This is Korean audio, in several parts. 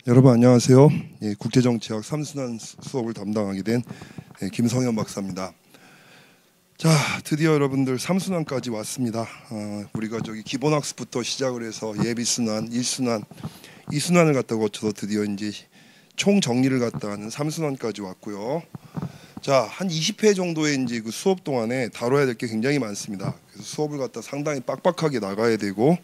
여러분 안녕하세요. 국제정치학 3순환 수업을 담당하게 된 김성현 박사입니다. 자, 드디어 여러분들 3순환까지 왔습니다. 우리가 저기 기본학습부터 시작을 해서 예비순환, 1순환, 2순환을 갖다 거쳐서 드디어 이제 총 정리를 갖다 하는 3순환까지 왔고요. 자, 한 20회 정도의 이제 그 수업 동안에 다뤄야 될 게 굉장히 많습니다. 그래서 수업을 갖다 상당히 빡빡하게 나가야 되고,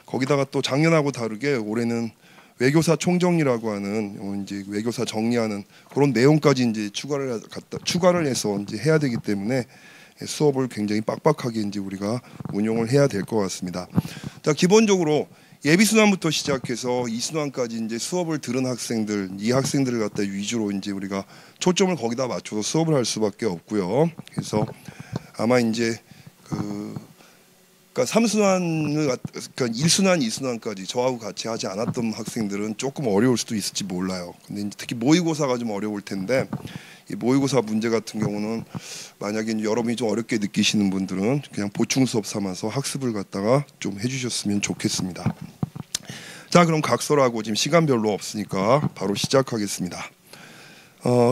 거기다가 또 작년하고 다르게 올해는 외교사 총정리라고 하는 이제 외교사 정리하는 그런 내용까지 이제 추가를 해서 이제 해야 되기 때문에 수업을 굉장히 빡빡하게 이제 우리가 운용을 해야 될 것 같습니다. 자, 기본적으로 예비 순환부터 시작해서 2순환까지 이제 수업을 들은 학생들, 이 학생들을 갖다 위주로 이제 우리가 초점을 거기다 맞춰서 수업을 할 수밖에 없고요. 그래서 아마 이제 그러니까 3순환을 그러니까 1순환, 2순환까지 저하고 같이 하지 않았던 학생들은 조금 어려울 수도 있을지 몰라요. 근데 이제 특히 모의고사가 좀 어려울 텐데 이 모의고사 문제 같은 경우는 만약에 여러분이 좀 어렵게 느끼시는 분들은 그냥 보충 수업 삼아서 학습을 갖다가 좀 해주셨으면 좋겠습니다. 자, 그럼 각설하고 지금 시간 별로 없으니까 바로 시작하겠습니다.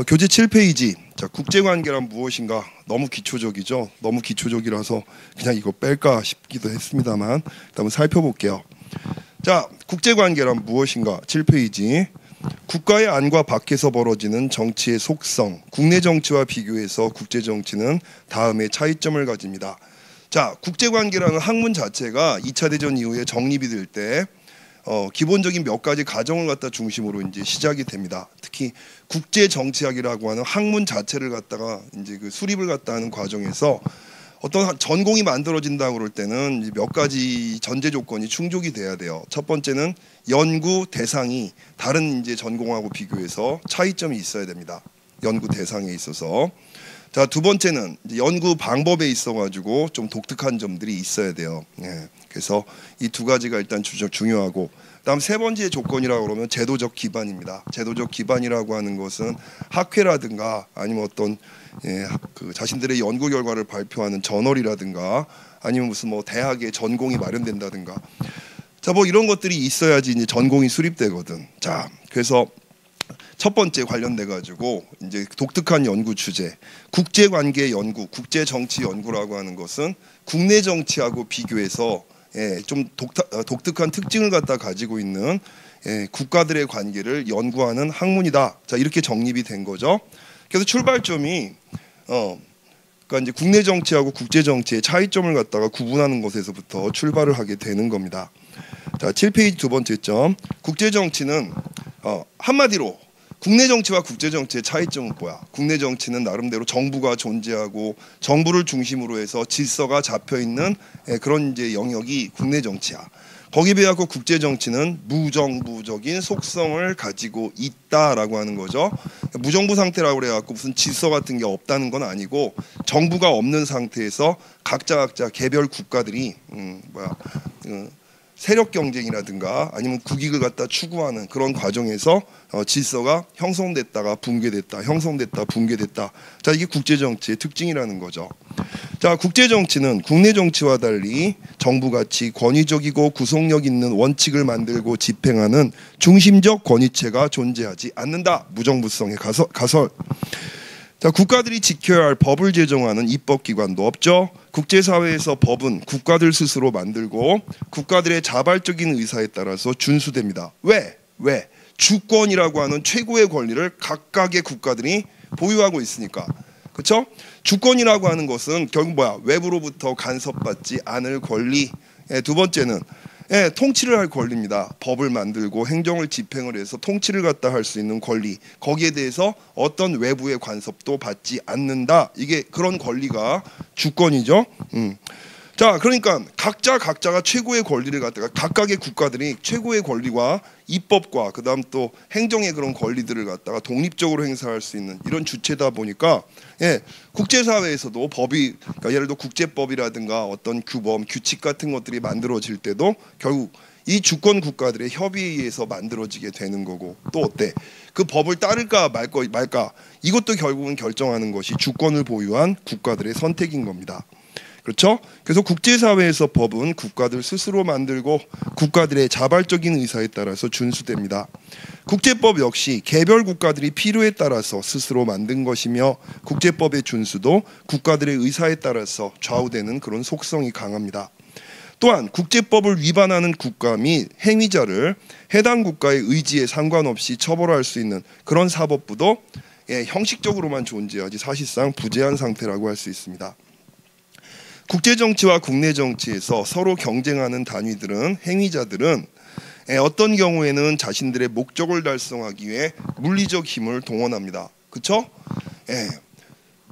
교재 7페이지. 자, 국제관계란 무엇인가? 너무 기초적이죠. 너무 기초적이라서 그냥 이거 뺄까 싶기도 했습니다만 일단 살펴볼게요. 자, 국제관계란 무엇인가? 7페이지. 국가의 안과 밖에서 벌어지는 정치의 속성, 국내 정치와 비교해서 국제 정치는 다음의 차이점을 가집니다. 자, 국제관계라는 학문 자체가 2차 대전 이후에 정립이 될 때 기본적인 몇 가지 가정을 갖다 중심으로 이제 시작이 됩니다. 특히 국제 정치학이라고 하는 학문 자체를 갖다가 이제 그 수립을 갖다 하는 과정에서 어떤 전공이 만들어진다고 그럴 때는 몇 가지 전제 조건이 충족이 돼야 돼요. 첫 번째는 연구 대상이 다른 이제 전공하고 비교해서 차이점이 있어야 됩니다. 연구 대상에 있어서. 자, 두 번째는 이제 연구 방법에 있어가지고 좀 독특한 점들이 있어야 돼요. 그래서 이 두 가지가 일단 중요하고, 그다음 세 번째 조건이라고 그러면 제도적 기반입니다. 제도적 기반이라고 하는 것은 학회라든가 아니면 어떤 그 자신들의 연구 결과를 발표하는 저널이라든가 아니면 무슨 뭐 대학의 전공이 마련된다든가, 자, 뭐 이런 것들이 있어야지 이제 전공이 수립되거든. 자, 그래서 첫 번째 관련돼 가지고 이제 독특한 연구 주제, 국제관계 연구, 국제정치 연구라고 하는 것은 국내 정치하고 비교해서 좀 독특한 특징을 갖다 가지고 있는 국가들의 관계를 연구하는 학문이다. 자, 이렇게 정립이 된 거죠. 그래서 출발점이 그러니까 이제 국내 정치하고 국제 정치의 차이점을 갖다가 구분하는 것에서부터 출발을 하게 되는 겁니다. 자, 7페이지 두 번째 점. 국제 정치는 한마디로 국내 정치와 국제 정치의 차이점은 뭐야? 국내 정치는 나름대로 정부가 존재하고 정부를 중심으로 해서 질서가 잡혀 있는 그런 이제 영역이 국내 정치야. 거기에 비하고 국제 정치는 무정부적인 속성을 가지고 있다라고 하는 거죠. 무정부 상태라고 그래갖고 무슨 질서 같은 게 없다는 건 아니고 정부가 없는 상태에서 각자 개별 국가들이 세력 경쟁이라든가 아니면 국익을 갖다 추구하는 그런 과정에서 질서가 형성됐다가 붕괴됐다, 형성됐다, 붕괴됐다. 자, 이게 국제 정치의 특징이라는 거죠. 자, 국제 정치는 국내 정치와 달리 정부같이 권위적이고 구속력 있는 원칙을 만들고 집행하는 중심적 권위체가 존재하지 않는다. 무정부성의 가설. 자, 국가들이 지켜야 할 법을 제정하는 입법기관도 없죠. 국제사회에서 법은 국가들 스스로 만들고 국가들의 자발적인 의사에 따라서 준수됩니다. 왜? 주권이라고 하는 최고의 권리를 각각의 국가들이 보유하고 있으니까. 그렇죠? 주권이라고 하는 것은 결국 뭐야? 외부로부터 간섭받지 않을 권리. 두 번째는 통치를 할 권리입니다. 법을 만들고 행정을 집행을 해서 통치를 갖다 할 수 있는 권리. 거기에 대해서 어떤 외부의 간섭도 받지 않는다. 이게 그런 권리가 주권이죠. 자, 그러니까 각자가 최고의 권리를 갖다가 각각의 국가들이 최고의 권리와 입법과 그다음 또 행정의 그런 권리들을 갖다가 독립적으로 행사할 수 있는 이런 주체다 보니까 국제사회에서도 법이, 그러니까 예를 들어 국제법이라든가 어떤 규범, 규칙 같은 것들이 만들어질 때도 결국 이 주권 국가들의 협의에 의해서 만들어지게 되는 거고, 또 어때? 그 법을 따를까 말까 이것도 결국은 결정하는 것이 주권을 보유한 국가들의 선택인 겁니다. 그렇죠? 그래서 국제사회에서 법은 국가들 스스로 만들고 국가들의 자발적인 의사에 따라서 준수됩니다. 국제법 역시 개별 국가들이 필요에 따라서 스스로 만든 것이며 국제법의 준수도 국가들의 의사에 따라서 좌우되는 그런 속성이 강합니다. 또한 국제법을 위반하는 국가 및 행위자를 해당 국가의 의지에 상관없이 처벌할 수 있는 그런 사법부도 형식적으로만 존재하지 사실상 부재한 상태라고 할 수 있습니다. 국제정치와 국내정치에서 서로 경쟁하는 단위들은 행위자들은 어떤 경우에는 자신들의 목적을 달성하기 위해 물리적 힘을 동원합니다. 그렇죠?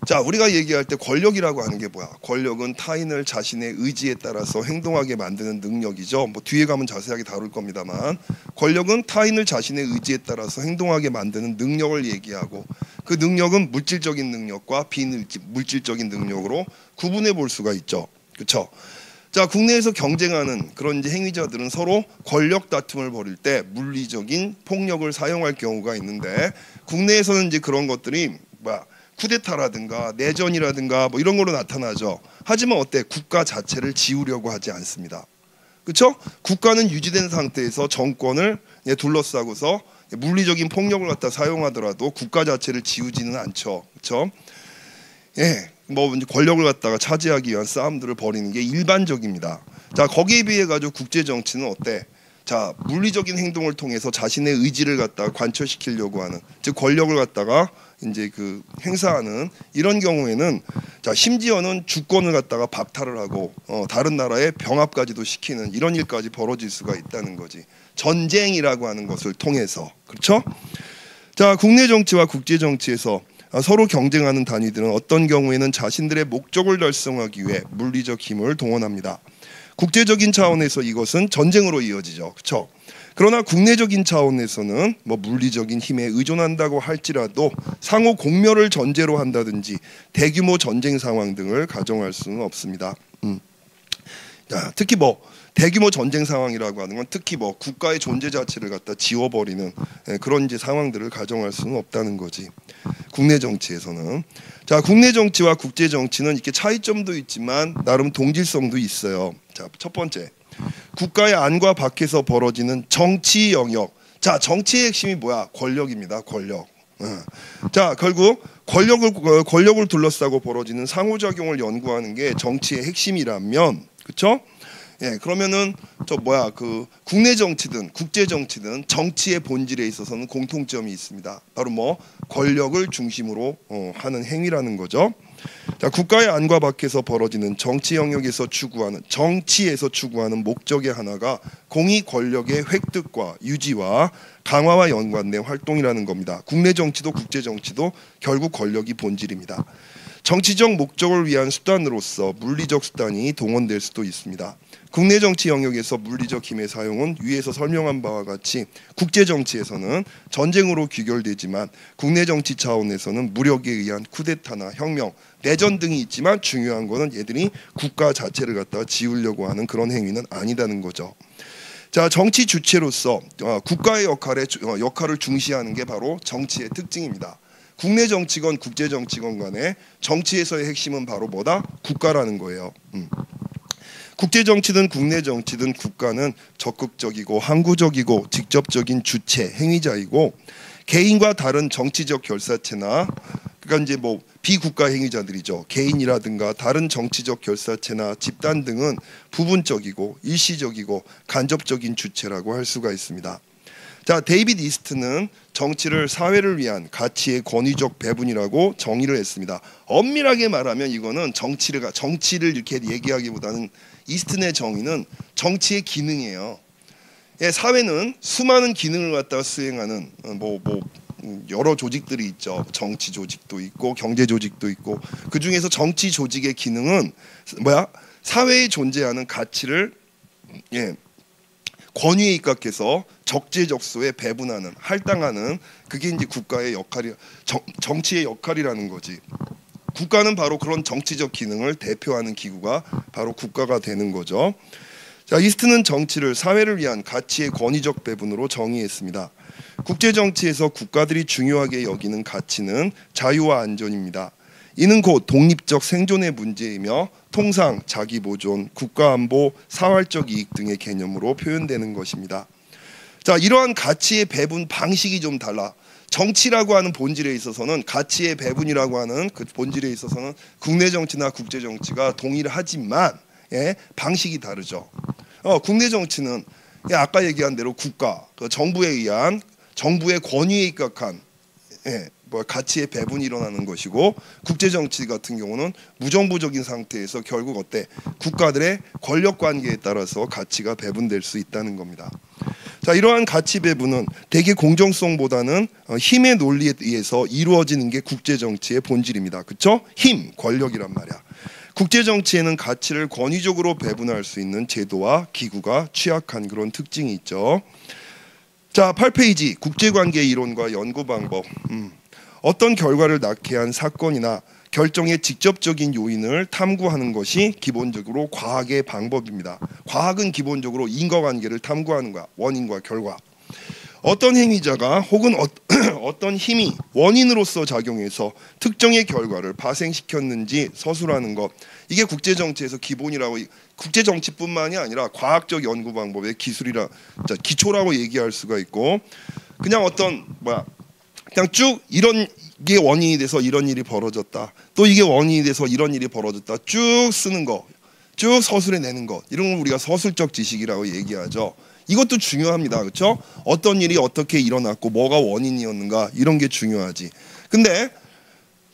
자, 우리가 얘기할 때 권력이라고 하는 게 뭐야? 권력은 타인을 자신의 의지에 따라서 행동하게 만드는 능력이죠. 뭐 뒤에 가면 자세하게 다룰 겁니다만, 권력은 타인을 자신의 의지에 따라서 행동하게 만드는 능력을 얘기하고, 그 능력은 물질적인 능력과 비물질적인 능력으로 구분해 볼 수가 있죠. 그렇죠? 자, 국내에서 경쟁하는 그런 이제 행위자들은 서로 권력 다툼을 벌일 때 물리적인 폭력을 사용할 경우가 있는데, 국내에서는 이제 그런 것들이 쿠데타라든가 내전이라든가 뭐 이런 걸로 나타나죠. 하지만 어때? 국가 자체를 지우려고 하지 않습니다. 그렇죠? 국가는 유지된 상태에서 정권을 둘러싸고서 물리적인 폭력을 갖다 사용하더라도 국가 자체를 지우지는 않죠. 그렇죠? 뭐 권력을 갖다가 차지하기 위한 싸움들을 벌이는 게 일반적입니다. 자, 거기에 비해 가지고 국제 정치는 어때? 자, 물리적인 행동을 통해서 자신의 의지를 갖다가 관철시키려고 하는, 즉 권력을 갖다가 이제 그 행사하는 이런 경우에는, 자, 심지어는 주권을 갖다가 박탈을 하고 다른 나라의 병합까지도 시키는 이런 일까지 벌어질 수가 있다는 거지. 전쟁이라고 하는 것을 통해서. 그렇죠? 자, 국내 정치와 국제 정치에서 서로 경쟁하는 단위들은 어떤 경우에는 자신들의 목적을 달성하기 위해 물리적 힘을 동원합니다. 국제적인 차원에서 이것은 전쟁으로 이어지죠. 그렇죠? 그러나 국내적인 차원에서는 뭐 물리적인 힘에 의존한다고 할지라도 상호 공멸을 전제로 한다든지 대규모 전쟁 상황 등을 가정할 수는 없습니다. 자, 특히 뭐 대규모 전쟁 상황이라고 하는 건 특히 뭐 국가의 존재 자체를 갖다 지워버리는 그런 이제 상황들을 가정할 수는 없다는 거지. 국내 정치에서는. 자, 국내 정치와 국제 정치는 이렇게 차이점도 있지만 나름 동질성도 있어요. 자, 첫 번째, 국가의 안과 밖에서 벌어지는 정치 영역. 자, 정치의 핵심이 뭐야? 권력입니다. 권력. 자, 결국 권력을 둘러싸고 벌어지는 상호작용을 연구하는 게 정치의 핵심이라면, 그렇죠? 그러면은 그 국내 정치든 국제 정치든 정치의 본질에 있어서는 공통점이 있습니다. 바로 뭐 권력을 중심으로 하는 행위라는 거죠. 자, 국가의 안과 밖에서 벌어지는 정치 영역에서 정치에서 추구하는 목적의 하나가 공의 권력의 획득과 유지와 강화와 연관된 활동이라는 겁니다. 국내 정치도 국제 정치도 결국 권력이 본질입니다. 정치적 목적을 위한 수단으로서 물리적 수단이 동원될 수도 있습니다. 국내 정치 영역에서 물리적 힘의 사용은 위에서 설명한 바와 같이 국제 정치에서는 전쟁으로 귀결되지만 국내 정치 차원에서는 무력에 의한 쿠데타나 혁명, 내전 등이 있지만 중요한 거는 얘들이 국가 자체를 갖다가 지우려고 하는 그런 행위는 아니다는 거죠. 자, 정치 주체로서 국가의 역할을 중시하는 게 바로 정치의 특징입니다. 국내 정치건 국제 정치건 간에 정치에서의 핵심은 바로 뭐다? 국가라는 거예요. 국제 정치든 국내 정치든 국가는 적극적이고 항구적이고 직접적인 주체, 행위자이고 개인과 다른 정치적 결사체나 그러니까 이제 뭐 비국가 행위자들이죠. 개인이라든가 다른 정치적 결사체나 집단 등은 부분적이고 일시적이고 간접적인 주체라고 할 수가 있습니다. 자, 데이비드 이스트는 정치를 사회를 위한 가치의 권위적 배분이라고 정의를 했습니다. 엄밀하게 말하면 이거는 정치를 이렇게 얘기하기보다는 이스튼의 정의는 정치의 기능이에요. 사회는 수많은 기능을 갖다가 수행하는 여러 조직들이 있죠. 정치 조직도 있고 경제 조직도 있고 그 중에서 정치 조직의 기능은 뭐야? 사회에 존재하는 가치를 권위에 입각해서 적재적소에 배분하는, 할당하는 그게 이제 국가의 역할이 정치의 역할이라는 거지. 국가는 바로 그런 정치적 기능을 대표하는 기구가 바로 국가가 되는 거죠. 자, 이스트는 정치를 사회를 위한 가치의 권위적 배분으로 정의했습니다. 국제 정치에서 국가들이 중요하게 여기는 가치는 자유와 안전입니다. 이는 곧 독립적 생존의 문제이며 통상 자기보존, 국가안보, 사활적 이익 등의 개념으로 표현되는 것입니다. 자, 이러한 가치의 배분 방식이 좀 달라. 정치라고 하는 본질에 있어서는, 가치의 배분이라고 하는 그 본질에 있어서는 국내 정치나 국제 정치가 동일하지만 방식이 다르죠. 국내 정치는 아까 얘기한 대로 국가, 정부에 의한, 정부의 권위에 입각한 가치의 배분이 일어나는 것이고, 국제 정치 같은 경우는 무정부적인 상태에서 결국 어때? 국가들의 권력 관계에 따라서 가치가 배분될 수 있다는 겁니다. 자, 이러한 가치 배분은 대개 공정성보다는 힘의 논리에 의해서 이루어지는 게 국제 정치의 본질입니다. 그렇죠? 힘, 권력이란 말이야. 국제 정치에는 가치를 권위적으로 배분할 수 있는 제도와 기구가 취약한 그런 특징이 있죠. 자, 8페이지 국제관계 이론과 연구 방법. 어떤 결과를 낳게 한 사건이나 결정의 직접적인 요인을 탐구하는 것이 기본적으로 과학의 방법입니다. 과학은 기본적으로 인과관계를 탐구하는 거야. 원인과 결과. 어떤 행위자가 혹은 어떤 힘이 원인으로서 작용해서 특정의 결과를 발생시켰는지 서술하는 것, 이게 국제정치에서 기본이라고, 국제정치뿐만이 아니라 과학적 연구 방법의 기초라고 얘기할 수가 있고, 그냥 그냥 쭉 이게 원인이 돼서 이런 일이 벌어졌다, 또 이게 원인이 돼서 이런 일이 벌어졌다 쭉 쓰는 거, 쭉 서술해 내는 것, 이런 걸 우리가 서술적 지식이라고 얘기하죠. 이것도 중요합니다. 그렇죠? 어떤 일이 어떻게 일어났고 뭐가 원인이었는가, 이런 게 중요하지. 근데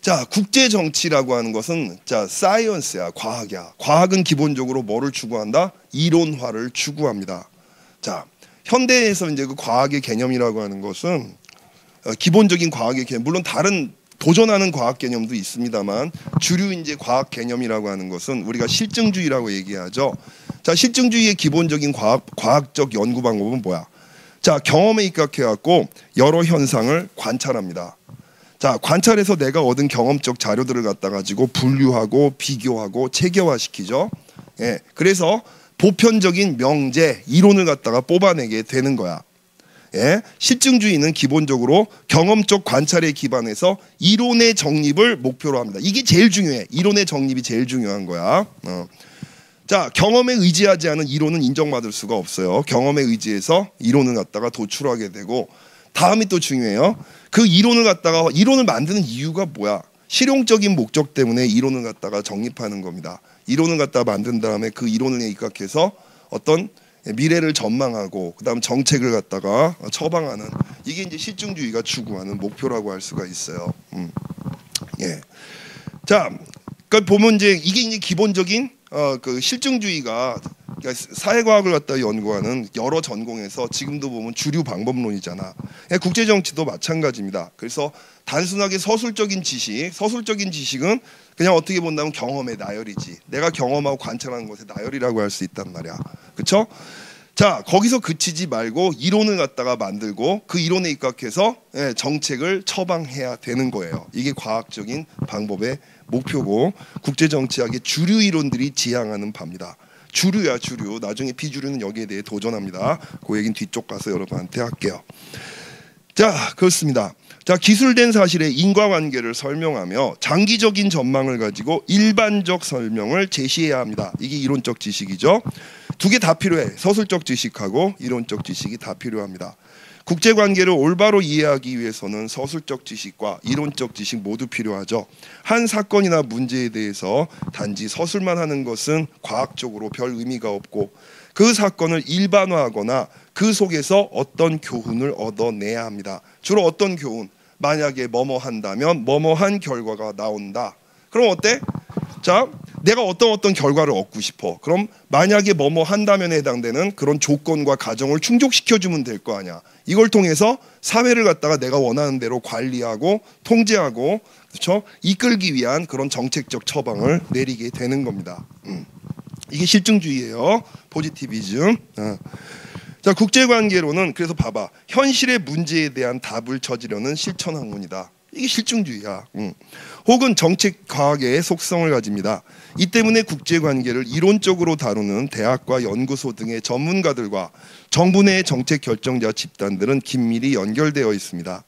자, 국제 정치라고 하는 것은 사이언스야, 과학이야. 과학은 기본적으로 뭐를 추구한다? 이론화를 추구합니다. 자, 현대에서 이제 그 과학의 개념이라고 하는 것은 기본적인 과학의 개념, 물론 다른 도전하는 과학 개념도 있습니다만, 주류 이제 과학 개념이라고 하는 것은 우리가 실증주의라고 얘기하죠. 자, 실증주의의 기본적인 과학적 연구 방법은 뭐야? 자, 경험에 입각해 갖고 여러 현상을 관찰합니다. 자, 관찰해서 내가 얻은 경험적 자료들을 갖다 가지고 분류하고 비교하고 체계화시키죠. 그래서 보편적인 명제, 이론을 갖다가 뽑아내게 되는 거야. 실증주의는 기본적으로 경험적 관찰에 기반해서 이론의 정립을 목표로 합니다. 이게 제일 중요해. 이론의 정립이 제일 중요한 거야. 자, 경험에 의지하지 않은 이론은 인정받을 수가 없어요. 경험에 의지해서 이론을 갖다가 도출하게 되고, 다음이 또 중요해요. 그 이론을 만드는 이유가 뭐야? 실용적인 목적 때문에 이론을 갖다가 정립하는 겁니다. 이론을 갖다가 만든 다음에 그 이론에 입각해서 어떤 미래를 전망하고 그다음 정책을 갖다가 처방하는, 이게 이제 실증주의가 추구하는 목표라고 할 수가 있어요. 자, 그러니까 보면 이게 이제 기본적인 그 실증주의가, 그러니까 사회과학을 갖다 연구하는 여러 전공에서 지금도 보면 주류 방법론이잖아. 국제 정치도 마찬가지입니다. 그래서 단순하게 서술적인 지식은 그냥 어떻게 본다면 경험의 나열이지. 내가 경험하고 관찰하는 것의 나열이라고 할 수 있단 말이야. 그렇죠? 자, 거기서 그치지 말고 이론을 갖다가 만들고 그 이론에 입각해서 정책을 처방해야 되는 거예요. 이게 과학적인 방법의 목표고, 국제정치학의 주류 이론들이 지향하는 바입니다. 주류야, 주류. 나중에 비주류는 여기에 대해 도전합니다. 그 얘기는 뒤쪽 가서 여러분한테 할게요. 자, 그렇습니다. 자, 기술된 사실의 인과관계를 설명하며 장기적인 전망을 가지고 일반적 설명을 제시해야 합니다. 이게 이론적 지식이죠. 두 개 다 필요해. 서술적 지식하고 이론적 지식이 다 필요합니다. 국제관계를 올바로 이해하기 위해서는 서술적 지식과 이론적 지식 모두 필요하죠. 한 사건이나 문제에 대해서 단지 서술만 하는 것은 과학적으로 별 의미가 없고, 그 사건을 일반화하거나 그 속에서 어떤 교훈을 얻어내야 합니다. 주로 어떤 교훈? 만약에 뭐뭐 한다면 뭐뭐한 결과가 나온다. 그럼 어때? 자, 내가 어떤 결과를 얻고 싶어. 그럼 만약에 뭐뭐 한다면에 해당되는 그런 조건과 가정을 충족시켜주면 될 거 아니야. 이걸 통해서 사회를 갖다가 내가 원하는 대로 관리하고 통제하고, 그렇죠? 이끌기 위한 그런 정책적 처방을 내리게 되는 겁니다. 이게 실증주의예요. 포지티비즘. 자, 국제관계로는 그래서 봐봐. 현실의 문제에 대한 답을 찾으려는 실천학문이다. 이게 실증주의야. 혹은 정책과학의 속성을 가집니다. 이 때문에 국제관계를 이론적으로 다루는 대학과 연구소 등의 전문가들과 정부 내 정책 결정자 집단들은 긴밀히 연결되어 있습니다.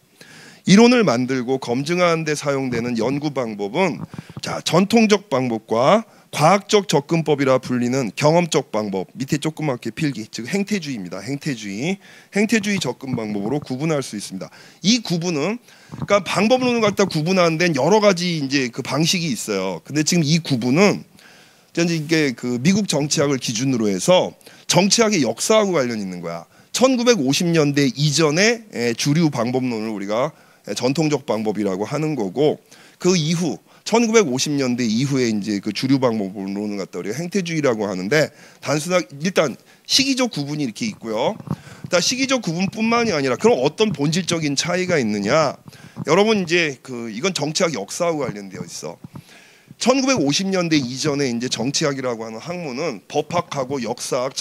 이론을 만들고 검증하는 데 사용되는 연구 방법은 자, 전통적 방법과 과학적 접근법이라 불리는 경험적 방법, 밑에 조그맣게 필기, 즉 행태주의입니다. 행태주의 접근 방법으로 구분할 수 있습니다. 이 구분은 그러니까 방법론을 갖다 구분하는 데는 여러 가지 이제 그 방식이 있어요. 근데 지금 이 구분은 이게 그 미국 정치학을 기준으로 해서 정치학의 역사하고 관련이 있는 거야. 1950년대 이전의 주류 방법론을 우리가 전통적 방법이라고 하는 거고, 그 이후 1950년대 이후에 이제 그 주류 방법론을 갖다 우리가 행태주의라고 하는데, 단순하게 일단 시기적 구분이 이렇게 있고요. 일단 시기적 구분뿐만이 아니라 그럼 어떤 본질적인 차이가 있느냐? 여러분 이제 그 이건 정치학 역사하고 관련되어 있어. 1950년대 이전에 이제 정치학이라고 하는 학문은 법학하고 역사학,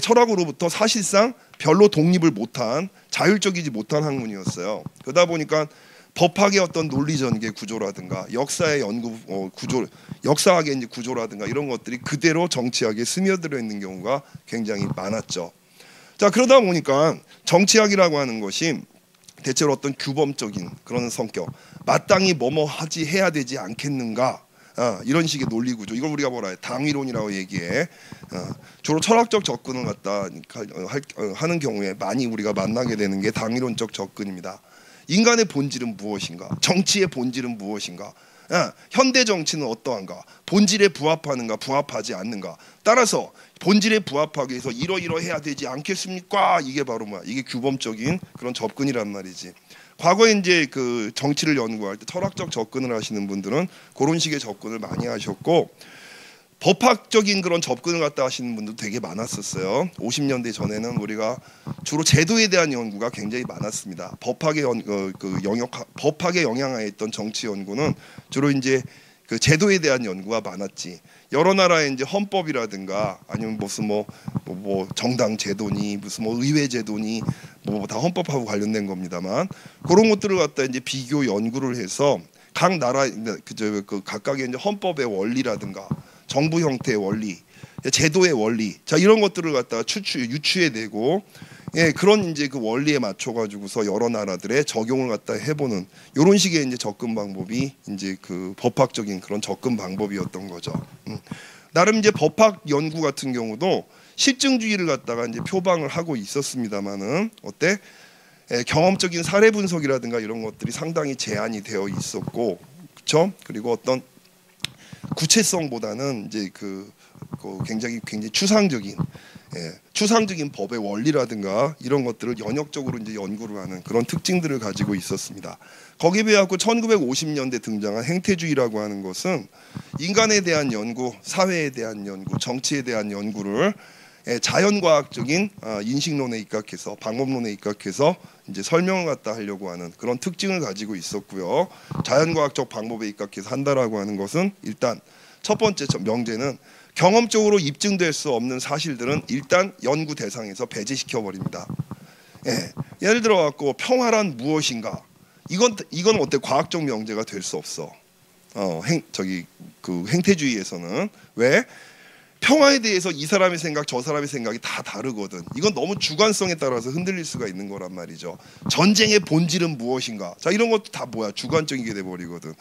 철학으로부터 사실상 별로 독립을 못한, 자율적이지 못한 학문이었어요. 그러다 보니까 법학의 어떤 논리 전개 구조라든가 역사의 연구 구조, 역사학의 이제 구조라든가 이런 것들이 그대로 정치학에 스며들어 있는 경우가 굉장히 많았죠. 자, 그러다 보니까 정치학이라고 하는 것이 대체로 어떤 규범적인 그런 성격, 마땅히 뭐뭐 하지 해야 되지 않겠는가, 이런 식의 논리 구조, 이걸 우리가 뭐라 해? 당위론이라고 얘기해. 주로 철학적 접근을 갖다 하는 경우에 많이 우리가 만나게 되는 게 당위론적 접근입니다. 인간의 본질은 무엇인가? 정치의 본질은 무엇인가? 현대 정치는 어떠한가? 본질에 부합하는가, 부합하지 않는가? 따라서 본질에 부합하기 위해서 이러이러해야 되지 않겠습니까? 이게 바로 뭐야? 이게 규범적인 그런 접근이란 말이지. 과거에 이제 그 정치를 연구할 때 철학적 접근을 하시는 분들은 그런 식의 접근을 많이 하셨고, 법학적인 그런 접근을 갖다 하시는 분도 되게 많았었어요. 50년대 전에는 우리가 주로 제도에 대한 연구가 굉장히 많았습니다. 법학의 영향하에 있던 정치 연구는 주로 이제 그 제도에 대한 연구가 많았지. 여러 나라의 이제 헌법이라든가 아니면 무슨 뭐 정당 제도니 무슨 뭐 의회 제도니 뭐 다 헌법하고 관련된 겁니다만, 그런 것들을 갖다 이제 비교 연구를 해서 각 나라 그 각각의 이제 헌법의 원리라든가 정부 형태의 원리, 제도의 원리, 자 이런 것들을 갖다가 유추해내고, 그런 이제 그 원리에 맞춰 가지고서 여러 나라들의 적용을 갖다 해보는 이런 식의 이제 접근 방법이 이제 그 법학적인 그런 접근 방법이었던 거죠. 나름 이제 법학 연구 같은 경우도 실증주의를 갖다가 이제 표방을 하고 있었습니다만은 어때? 경험적인 사례 분석이라든가 이런 것들이 상당히 제한이 되어 있었고, 그렇죠? 그리고 어떤 구체성보다는 이제 그 굉장히 추상적인 법의 원리라든가 이런 것들을 연역적으로 이제 연구를 하는 그런 특징들을 가지고 있었습니다. 거기에 비해 갖고 1950년대 등장한 행태주의라고 하는 것은 인간에 대한 연구, 사회에 대한 연구, 정치에 대한 연구를 자연과학적인 인식론에 입각해서, 방법론에 입각해서 이제 설명을 갖다 하려고 하는 그런 특징을 가지고 있었고요. 자연과학적 방법에 입각해서 한다라고 하는 것은 일단 첫 번째 명제는 경험적으로 입증될 수 없는 사실들은 일단 연구 대상에서 배제시켜 버립니다. 예를 들어 갖고 평화란 무엇인가? 이건 어때? 과학적 명제가 될 수 없어. 행태주의에서는 왜? 평화에 대해서 이 사람의 생각, 저 사람의 생각이 다 다르거든. 이건 너무 주관성에 따라서 흔들릴 수가 있는 거란 말이죠. 전쟁의 본질은 무엇인가? 자, 이런 것도 다 뭐야? 주관적이게 돼 버리거든.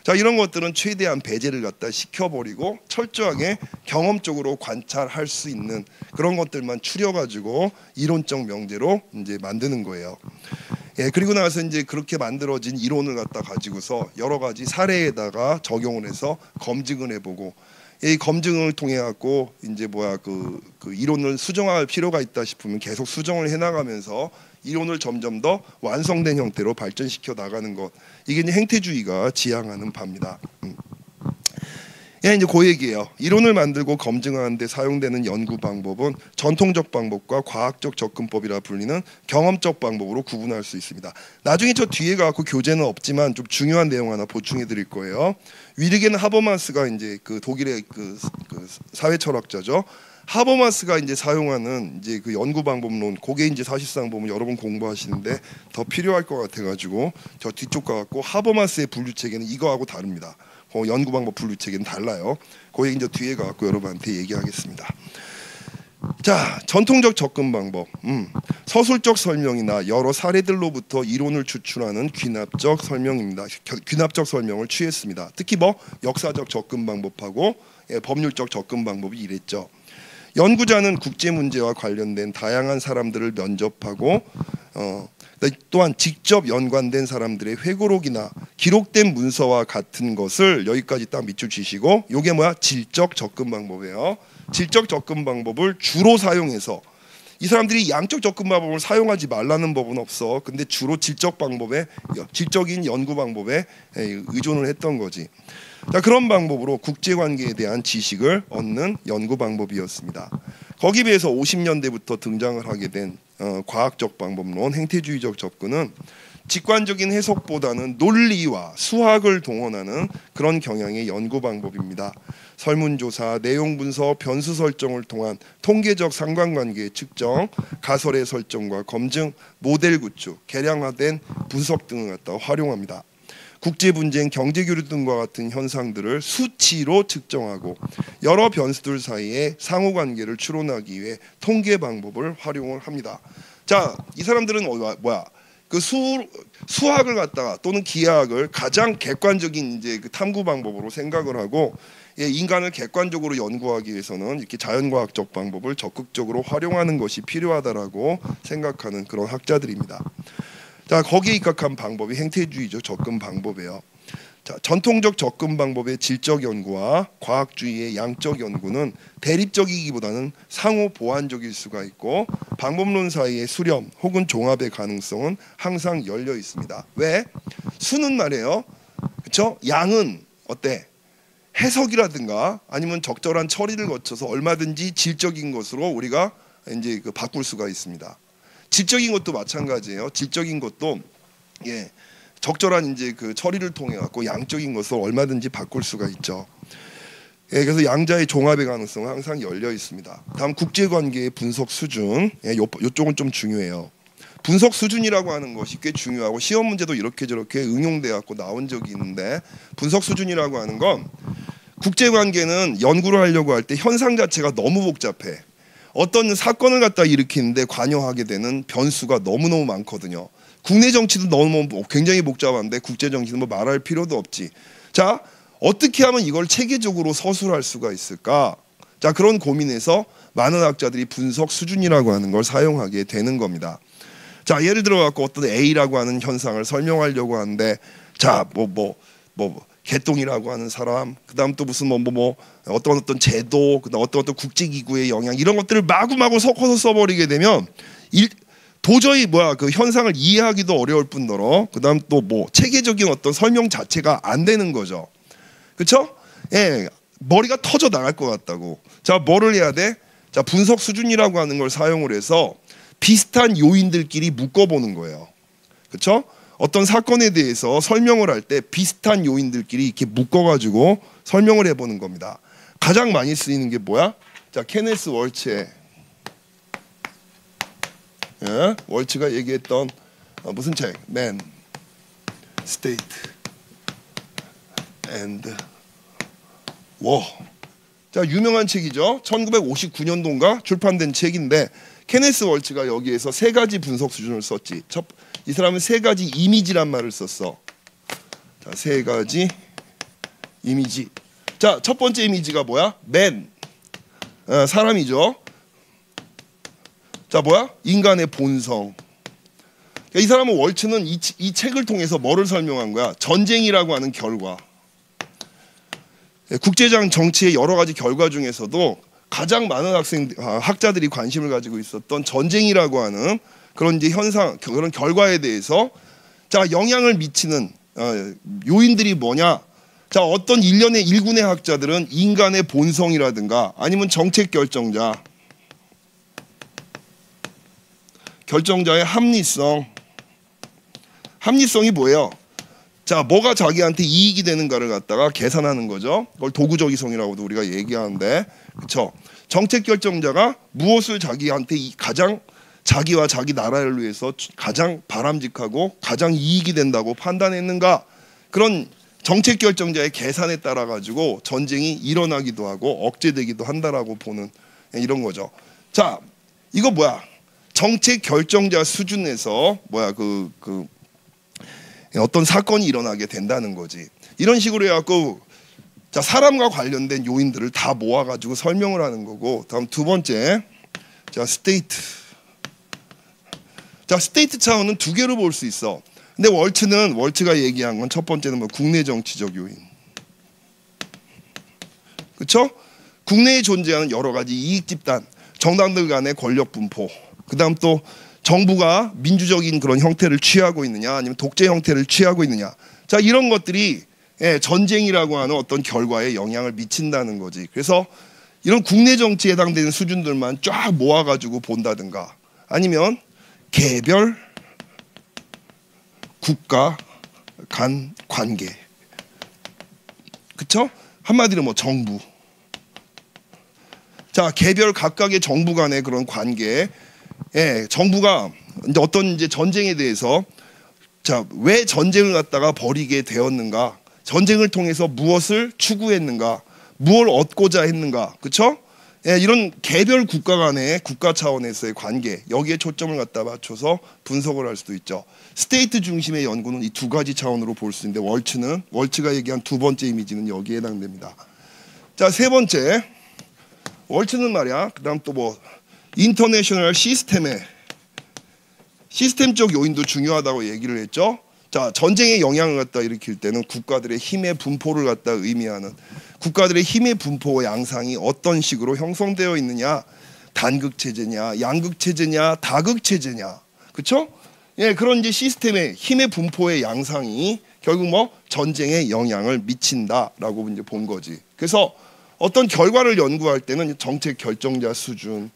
자, 이런 것들은 최대한 배제를 갖다 시켜버리고 철저하게 경험적으로 관찰할 수 있는 그런 것들만 추려가지고 이론적 명제로 이제 만드는 거예요. 그리고 나서 이제 그렇게 만들어진 이론을 갖다 가지고서 여러 가지 사례에다가 적용을 해서 검증을 해보고, 이 검증을 통해 갖고 이제 그 이론을 수정할 필요가 있다 싶으면 계속 수정을 해나가면서 이론을 점점 더 완성된 형태로 발전시켜 나가는 것, 이게 이제 행태주의가 지향하는 바입니다. 이제 그 얘기예요. 이론을 만들고 검증하는 데 사용되는 연구 방법은 전통적 방법과 과학적 접근법이라 불리는 경험적 방법으로 구분할 수 있습니다. 나중에 저 뒤에 가고 교재는 없지만 좀 중요한 내용 하나 보충해 드릴 거예요. 위르겐 하버마스가 이제 그 독일의 그 사회 철학자죠. 하버마스가 이제 사용하는 이제 그 연구 방법론, 그게 이제 사실상 보면 여러분 공부하시는데 더 필요할 것 같아가지고 저 뒤쪽 가갖고 하버마스의 분류 체계는 이거하고 다릅니다. 연구 방법 분류 체계는 달라요. 거기 이제 뒤에 가갖고 여러분한테 얘기하겠습니다. 자, 전통적 접근 방법. 서술적 설명이나 여러 사례들로부터 이론을 추출하는 귀납적 설명입니다. 귀납적 설명을 취했습니다. 특히 뭐 역사적 접근 방법하고 법률적 접근 방법이 이랬죠. 연구자는 국제 문제와 관련된 다양한 사람들을 면접하고 또한 직접 연관된 사람들의 회고록이나 기록된 문서와 같은 것을 여기까지 딱 밑줄 치시고, 요게 뭐야? 질적 접근 방법이에요. 질적 접근 방법을 주로 사용해서, 이 사람들이 양적 접근 방법을 사용하지 말라는 법은 없어. 근데 주로 질적 방법에, 질적인 연구 방법에 의존을 했던 거지. 자, 그런 방법으로 국제관계에 대한 지식을 얻는 연구 방법이었습니다. 거기에 비해서 50년대부터 등장을 하게 된 과학적 방법론, 행태주의적 접근은 직관적인 해석보다는 논리와 수학을 동원하는 그런 경향의 연구 방법입니다. 설문조사, 내용 분석, 변수 설정을 통한 통계적 상관관계의 측정, 가설의 설정과 검증, 모델 구축, 개량화된 분석 등을 갖다 활용합니다. 국제분쟁, 경제교류 등과 같은 현상들을 수치로 측정하고 여러 변수들 사이에 상호관계를 추론하기 위해 통계 방법을 활용을 합니다. 자, 이 사람들은 뭐야? 그 수학을 갖다가 또는 기하학을 가장 객관적인 이제 그 탐구 방법으로 생각을 하고, 인간을 객관적으로 연구하기 위해서는 이렇게 자연과학적 방법을 적극적으로 활용하는 것이 필요하다라고 생각하는 그런 학자들입니다. 자, 거기에 입각한 방법이 행태주의적 접근 방법이에요. 자, 전통적 접근 방법의 질적 연구와 과학주의의 양적 연구는 대립적이기보다는 상호 보완적일 수가 있고, 방법론 사이의 수렴 혹은 종합의 가능성은 항상 열려 있습니다. 왜? 수는 말이에요, 그렇죠? 양은 어때? 해석이라든가 아니면 적절한 처리를 거쳐서 얼마든지 질적인 것으로 우리가 이제 바꿀 수가 있습니다. 질적인 것도 마찬가지예요. 질적인 것도 적절한 이제 그 처리를 통해 갖고 양적인 것을 얼마든지 바꿀 수가 있죠. 그래서 양자의 종합의 가능성은 항상 열려 있습니다. 다음 국제관계의 분석 수준, 이쪽은 좀 중요해요. 분석 수준이라고 하는 것이 꽤 중요하고 시험 문제도 이렇게 저렇게 응용돼 갖고 나온 적이 있는데, 분석 수준이라고 하는 건 국제관계는 연구를 하려고 할 때 현상 자체가 너무 복잡해. 어떤 사건을 갖다 일으키는데 관여하게 되는 변수가 너무너무 많거든요. 국내 정치도 너무 굉장히 복잡한데 국제 정치는 뭐 말할 필요도 없지. 자, 어떻게 하면 이걸 체계적으로 서술할 수가 있을까? 자, 그런 고민에서 많은 학자들이 분석 수준이라고 하는 걸 사용하게 되는 겁니다. 자, 예를 들어 갖고 어떤 A라고 하는 현상을 설명하려고 하는데, 자, 개똥이라고 하는 사람, 그다음 또 무슨 어떤 제도, 그다음 어떤 국제기구의 영향, 이런 것들을 마구마구 섞어서 써버리게 되면 도저히 그 현상을 이해하기도 어려울 뿐더러 그다음 또 체계적인 어떤 설명 자체가 안 되는 거죠. 그렇죠? 머리가 터져 나갈 것 같다고. 자, 뭐를 해야 돼? 자, 분석 수준이라고 하는 걸 사용을 해서 비슷한 요인들끼리 묶어보는 거예요. 그렇죠? 어떤 사건에 대해서 설명을 할 때 비슷한 요인들끼리 이렇게 묶어가지고 설명을 해보는 겁니다. 가장 많이 쓰이는 게 뭐야? 자, 케네스 월츠의 월츠가 얘기했던 무슨 책? Man, State and War. 자, 유명한 책이죠. 1959년도인가 출판된 책인데, 케네스 월츠가 여기에서 세 가지 분석 수준을 썼지. 이 사람은 세 가지 이미지란 말을 썼어. 자, 세 가지 이미지. 자, 첫 번째 이미지가 뭐야? Man, 사람이죠. 자, 뭐야? 인간의 본성. 이 사람은, 월츠는 이 책을 통해서 뭐를 설명한 거야? 전쟁이라고 하는 결과. 국제적 정치의 여러 가지 결과 중에서도 가장 많은 학자들이 관심을 가지고 있었던 전쟁이라고 하는 그런 이제 현상, 그런 결과에 대해서, 자, 영향을 미치는 요인들이 뭐냐? 자, 어떤 일군의 학자들은 인간의 본성이라든가 아니면 정책 결정자의 합리성이 뭐예요? 자, 뭐가 자기한테 이익이 되는가를 갖다가 계산하는 거죠. 그걸 도구적 이성이라고도 우리가 얘기하는데, 그렇죠? 정책 결정자가 무엇을 자기한테 가장, 자기와 자기 나라를 위해서 가장 바람직하고 가장 이익이 된다고 판단했는가, 그런 정책 결정자의 계산에 따라 가지고 전쟁이 일어나기도 하고 억제되기도 한다라고 보는 이런 거죠. 자, 이거 뭐야? 정책 결정자 수준에서 어떤 사건이 일어나게 된다는 거지. 이런 식으로 해갖고 자, 사람과 관련된 요인들을 다 모아가지고 설명을 하는 거고. 다음 두 번째, 자, 스테이트. 자, 스테이트 차원은 두 개로 볼 수 있어. 근데 월츠가 얘기한 건 첫 번째는 뭐 국내 정치적 요인, 그렇죠? 국내에 존재하는 여러 가지 이익 집단, 정당들 간의 권력 분포, 그다음 또 정부가 민주적인 그런 형태를 취하고 있느냐, 아니면 독재 형태를 취하고 있느냐. 자, 이런 것들이 전쟁이라고 하는 어떤 결과에 영향을 미친다는 거지. 그래서 이런 국내 정치에 해당되는 수준들만 쫙 모아가지고 본다든가, 아니면 개별 국가 간 관계, 그쵸? 한마디로 뭐 정부. 자, 개별 각각의 정부 간의 그런 관계, 정부가 이제 어떤 이제 전쟁에 대해서 자, 왜 전쟁을 갖다가 벌이게 되었는가, 전쟁을 통해서 무엇을 추구했는가, 무엇을 얻고자 했는가, 그렇죠? 이런 개별 국가 간의 국가 차원에서의 관계, 여기에 초점을 갖다 맞춰서 분석을 할 수도 있죠. 스테이트 중심의 연구는 이 두 가지 차원으로 볼 수 있는데, 월츠가 얘기한 두 번째 이미지는 여기에 해당됩니다. 자, 세 번째, 월츠는 말이야, 그다음 또 뭐 인터내셔널 시스템적 요인도 중요하다고 얘기를 했죠. 자, 전쟁의 영향을 갖다 일으킬 때는 국가들의 힘의 분포를 갖다 의미하는, 국가들의 힘의 분포 양상이 어떤 식으로 형성되어 있느냐, 단극 체제냐, 양극 체제냐, 다극 체제냐, 그렇죠? 그런 이제 시스템의 힘의 분포의 양상이 결국 뭐 전쟁에 영향을 미친다라고 이제 본 거지. 그래서 어떤 결과를 연구할 때는 정책 결정자 수준,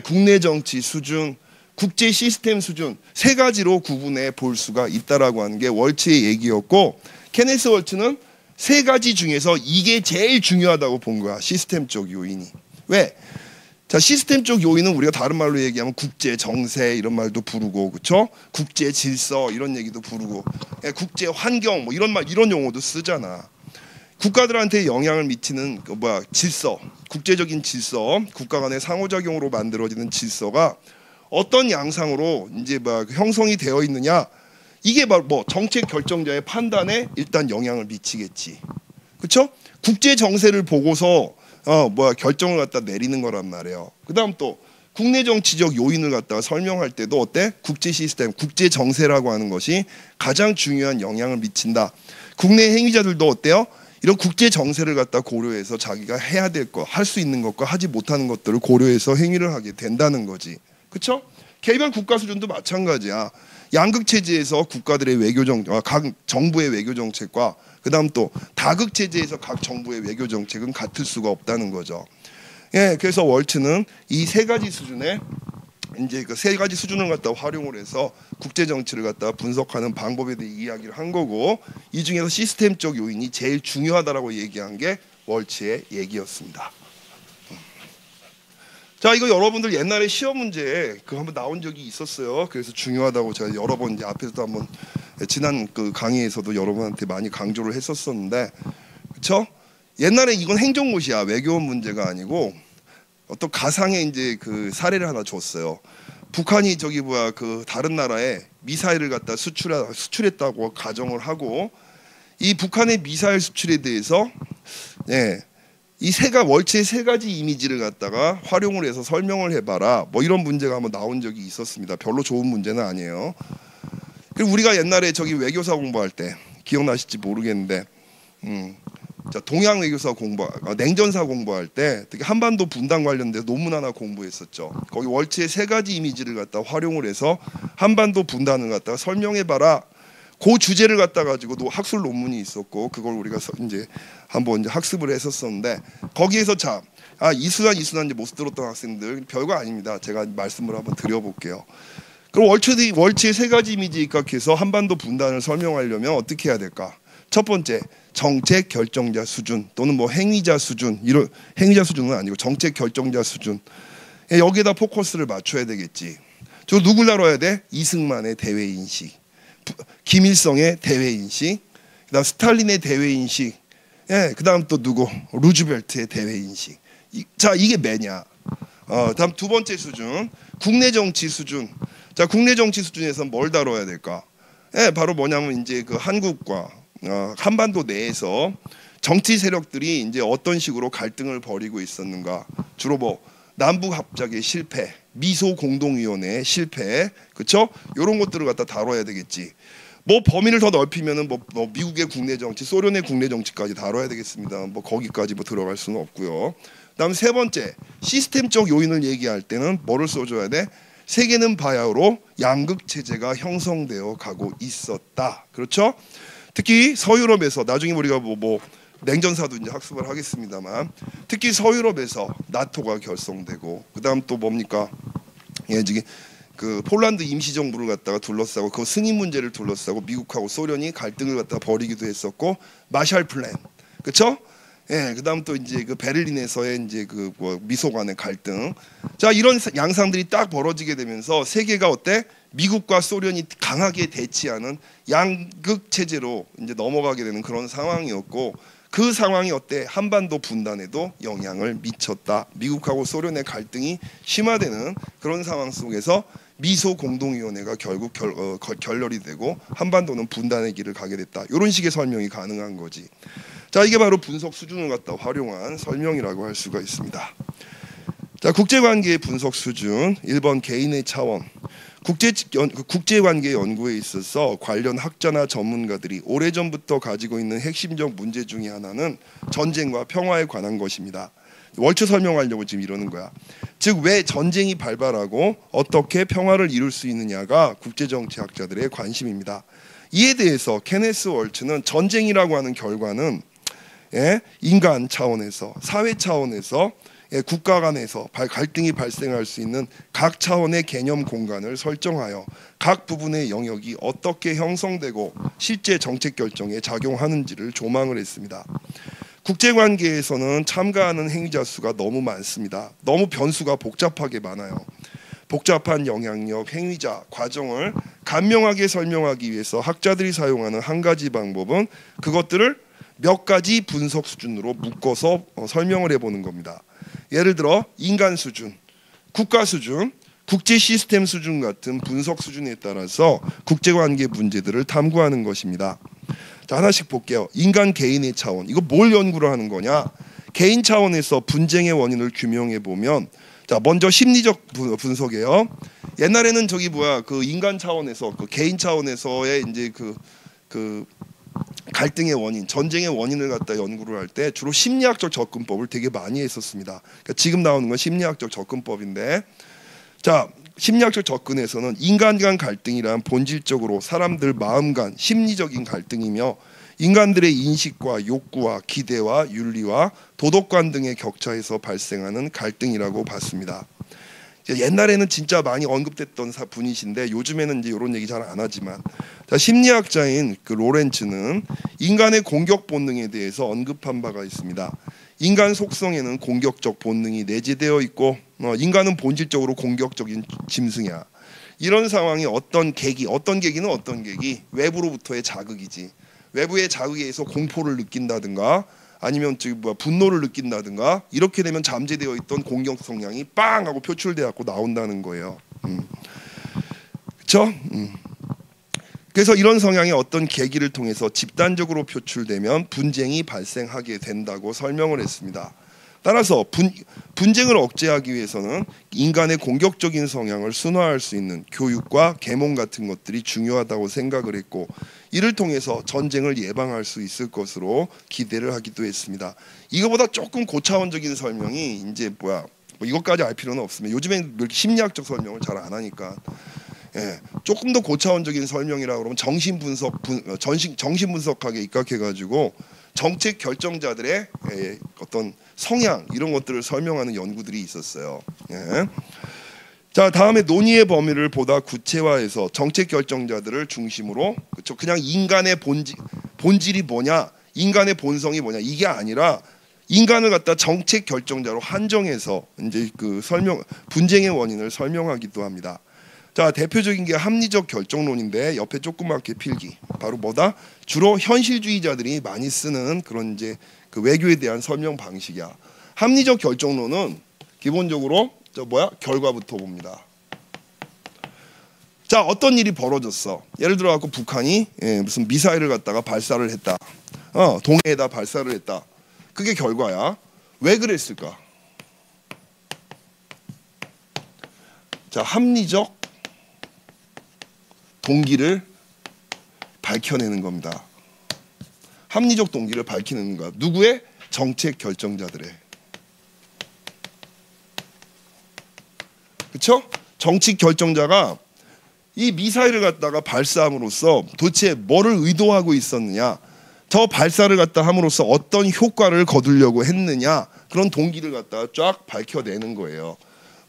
국내 정치 수준, 국제 시스템 수준, 세 가지로 구분해 볼 수가 있다라고 하는 게 월츠의 얘기였고, 케네스 월츠는 세 가지 중에서 이게 제일 중요하다고 본 거야. 시스템적 요인이. 왜? 자, 시스템적 요인은 우리가 다른 말로 얘기하면 국제 정세 이런 말도 부르고, 그렇죠? 국제 질서 이런 얘기도 부르고, 국제 환경 뭐 이런 용어도 쓰잖아. 국가들한테 영향을 미치는 질서, 국제적인 질서, 국가 간의 상호작용으로 만들어지는 질서가 어떤 양상으로 이제 형성이 되어 있느냐, 이게 바로 뭐 정책 결정자의 판단에 일단 영향을 미치겠지, 그렇죠? 국제 정세를 보고서 결정을 갖다 내리는 거란 말이에요. 그다음 또 국내 정치적 요인을 갖다가 설명할 때도 어때? 국제 시스템, 국제 정세라고 하는 것이 가장 중요한 영향을 미친다. 국내 행위자들도 어때요? 이런 국제 정세를 갖다 고려해서 자기가 해야 될 것, 할 수 있는 것과 하지 못하는 것들을 고려해서 행위를 하게 된다는 거지. 그렇죠? 개별 국가 수준도 마찬가지야. 양극 체제에서 국가들의 각 정부의 외교 정책과 그다음 또 다극 체제에서 각 정부의 외교 정책은 같을 수가 없다는 거죠. 그래서 월츠는 이 세 가지 수준의 이제 그 세 가지 수준을 갖다 활용을 해서 국제 정치를 갖다 분석하는 방법에 대해 이야기를 한 거고, 이 중에서 시스템적 요인이 제일 중요하다라고 얘기한 게 월츠의 얘기였습니다. 자, 이거 여러분들 옛날에 시험 문제에 한번 나온 적이 있었어요. 그래서 중요하다고 제가 여러 번 이제 앞에서도 한번 지난 그 강의에서도 여러분한테 많이 강조를 했었었는데, 그렇죠? 옛날에 이건 행정고시야, 외교원 문제가 아니고 어떤 가상의 이제 그 사례를 하나 줬어요. 북한이 그 다른 나라에 미사일을 갖다 수출했다고 가정을 하고, 이 북한의 미사일 수출에 대해서 이 월츠의 세 가지 이미지를 갖다가 활용을 해서 설명을 해봐라, 뭐 이런 문제가 한번 나온 적이 있었습니다. 별로 좋은 문제는 아니에요. 그리고 우리가 옛날에 외교사 공부할 때 기억나실지 모르겠는데, 자, 동양 외교사 냉전사 공부할 때 특히 한반도 분단 관련돼서 논문 하나 공부했었죠. 거기 월츠의 세 가지 이미지를 갖다 활용을 해서 한반도 분단을 갖다가 설명해봐라, 그 주제를 갖다 가지고 학술 논문이 있었고, 그걸 우리가 이제 한번 이제 학습을 했었었는데, 거기에서 이순환 이제 못 들었던 학생들 별거 아닙니다. 제가 말씀을 한번 드려볼게요. 그럼 월츠의 세 가지 이미지 입각해서 한반도 분단을 설명하려면 어떻게 해야 될까? 첫 번째, 정책 결정자 수준 또는 뭐 행위자 수준, 이런 행위자 수준은 아니고 정책 결정자 수준, 여기에다 포커스를 맞춰야 되겠지. 저 누굴 다뤄야 돼? 이승만의 대외 인식, 김일성의 대외 인식, 그다음 스탈린의 대외 인식, 그다음 또 누구? 루즈벨트의 대외 인식. 자, 이게 매냐? 다음 두 번째 수준, 국내 정치 수준. 자, 국내 정치 수준에서 뭘 다뤄야 될까? 예, 바로 뭐냐면 이제 그 한국과 한반도 내에서 정치 세력들이 이제 어떤 식으로 갈등을 벌이고 있었는가. 주로 뭐 남북 합작의 실패, 미소 공동위원회의 실패, 그렇죠? 이런 것들을 갖다 다뤄야 되겠지. 뭐 범위를 더 넓히면은 뭐 미국의 국내 정치, 소련의 국내 정치까지 다뤄야 되겠습니다. 뭐 거기까지 뭐 들어갈 수는 없고요. 그다음 세 번째, 시스템적 요인을 얘기할 때는 뭐를 써줘야 돼? 세계는 바야흐로 양극 체제가 형성되어 가고 있었다. 그렇죠? 특히 서유럽에서 나중에 우리가 뭐 냉전사도 이제 학습을 하겠습니다만, 특히 서유럽에서 나토가 결성되고, 그다음 또 뭡니까? 예, 지금 그 폴란드 임시정부를 갖다가 둘러싸고 그 승인 문제를 둘러싸고 미국하고 소련이 갈등을 갖다가 벌이기도 했었고, 마샬 플랜, 그렇죠? 예, 그다음 또 이제 그 베를린에서의 이제 그 뭐 미소 간의 갈등. 자, 이런 양상들이 딱 벌어지게 되면서 세계가 어때? 미국과 소련이 강하게 대치하는 양극 체제로 이제 넘어가게 되는 그런 상황이었고, 그 상황이 어때? 한반도 분단에도 영향을 미쳤다. 미국하고 소련의 갈등이 심화되는 그런 상황 속에서 미소 공동위원회가 결국 결렬이 되고 한반도는 분단의 길을 가게 됐다. 이런 식의 설명이 가능한 거지. 자, 이게 바로 분석 수준을 갖다 활용한 설명이라고 할 수가 있습니다. 자, 국제관계의 분석 수준 1번 개인의 차원. 국제관계 연구에 있어서 관련 학자나 전문가들이 오래전부터 가지고 있는 핵심적 문제 중에 하나는 전쟁과 평화에 관한 것입니다. 월추 설명하려고 지금 이러는 거야. 즉, 왜 전쟁이 발발하고 어떻게 평화를 이룰 수 있느냐가 국제정치학자들의 관심입니다. 이에 대해서 케네스 월츠는 전쟁이라고 하는 결과는 인간 차원에서, 사회 차원에서, 국가 간에서 갈등이 발생할 수 있는 각 차원의 개념 공간을 설정하여 각 부분의 영역이 어떻게 형성되고 실제 정책 결정에 작용하는지를 조망을 했습니다. 국제관계에서는 참가하는 행위자 수가 너무 많습니다. 너무 변수가 복잡하게 많아요. 복잡한 영향력, 행위자, 과정을 간명하게 설명하기 위해서 학자들이 사용하는 한 가지 방법은 그것들을 몇 가지 분석 수준으로 묶어서 설명을 해보는 겁니다. 예를 들어 인간 수준, 국가 수준, 국제 시스템 수준 같은 분석 수준에 따라서 국제관계 문제들을 탐구하는 것입니다. 자, 하나씩 볼게요. 인간 개인의 차원. 이거 뭘 연구를 하는 거냐? 개인 차원에서 분쟁의 원인을 규명해 보면, 자, 먼저 심리적 분석이에요. 옛날에는 그 인간 차원에서, 그 개인 차원에서의 이제 그 갈등의 원인, 전쟁의 원인을 갖다 연구를 할 때 주로 심리학적 접근법을 되게 많이 했었습니다. 그러니까 지금 나오는 건 심리학적 접근법인데, 자, 심리학적 접근에서는 인간 간 갈등이란 본질적으로 사람들 마음 간 심리적인 갈등이며 인간들의 인식과 욕구와 기대와 윤리와 도덕관 등의 격차에서 발생하는 갈등이라고 봤습니다. 옛날에는 진짜 많이 언급됐던 분이신데 요즘에는 이제 이런 얘기 잘 안 하지만, 자, 심리학자인 그 로렌츠는 인간의 공격 본능에 대해서 언급한 바가 있습니다. 인간 속성에는 공격적 본능이 내재되어 있고 인간은 본질적으로 공격적인 짐승이야. 이런 상황이 어떤 계기는 어떤 계기? 외부로부터의 자극이지. 외부의 자극에 의해서 공포를 느낀다든가 아니면 분노를 느낀다든가, 이렇게 되면 잠재되어 있던 공격 성향이 빵 하고 표출돼 갖고 나온다는 거예요. 그렇죠? 그래서 이런 성향이 어떤 계기를 통해서 집단적으로 표출되면 분쟁이 발생하게 된다고 설명을 했습니다. 따라서 분쟁을 억제하기 위해서는 인간의 공격적인 성향을 순화할 수 있는 교육과 계몽 같은 것들이 중요하다고 생각을 했고, 이를 통해서 전쟁을 예방할 수 있을 것으로 기대를 하기도 했습니다. 이거보다 조금 고차원적인 설명이 이제 뭐 이것까지 알 필요는 없으면, 요즘엔 심리학적 설명을 잘 안 하니까, 조금 더 고차원적인 설명이라고 그러면 정신분석학에 입각해가지고 정책 결정자들의 어떤 성향, 이런 것들을 설명하는 연구들이 있었어요. 자, 다음에 논의의 범위를 보다 구체화해서 정책 결정자들을 중심으로, 그렇죠? 그냥 인간의 본질이 뭐냐, 인간의 본성이 뭐냐, 이게 아니라 인간을 갖다 정책 결정자로 한정해서 이제 그 분쟁의 원인을 설명하기도 합니다. 자, 대표적인 게 합리적 결정론인데 옆에 조그맣게 필기, 바로 뭐다? 주로 현실주의자들이 많이 쓰는 그런 이제 그 외교에 대한 설명 방식이야. 합리적 결정론은 기본적으로 저 뭐야? 결과부터 봅니다. 자, 어떤 일이 벌어졌어. 예를 들어 갖고 북한이 무슨 미사일을 갖다가 발사를 했다. 동해에다 발사를 했다. 그게 결과야. 왜 그랬을까? 자, 합리적 동기를 밝혀내는 겁니다. 합리적 동기를 밝히는 거야. 누구의? 정책 결정자들의. 그렇죠? 정책 결정자가 이 미사일을 갖다가 발사함으로써 도대체 뭐를 의도하고 있었느냐, 저 발사를 갖다 함으로써 어떤 효과를 거두려고 했느냐, 그런 동기를 갖다가 쫙 밝혀내는 거예요.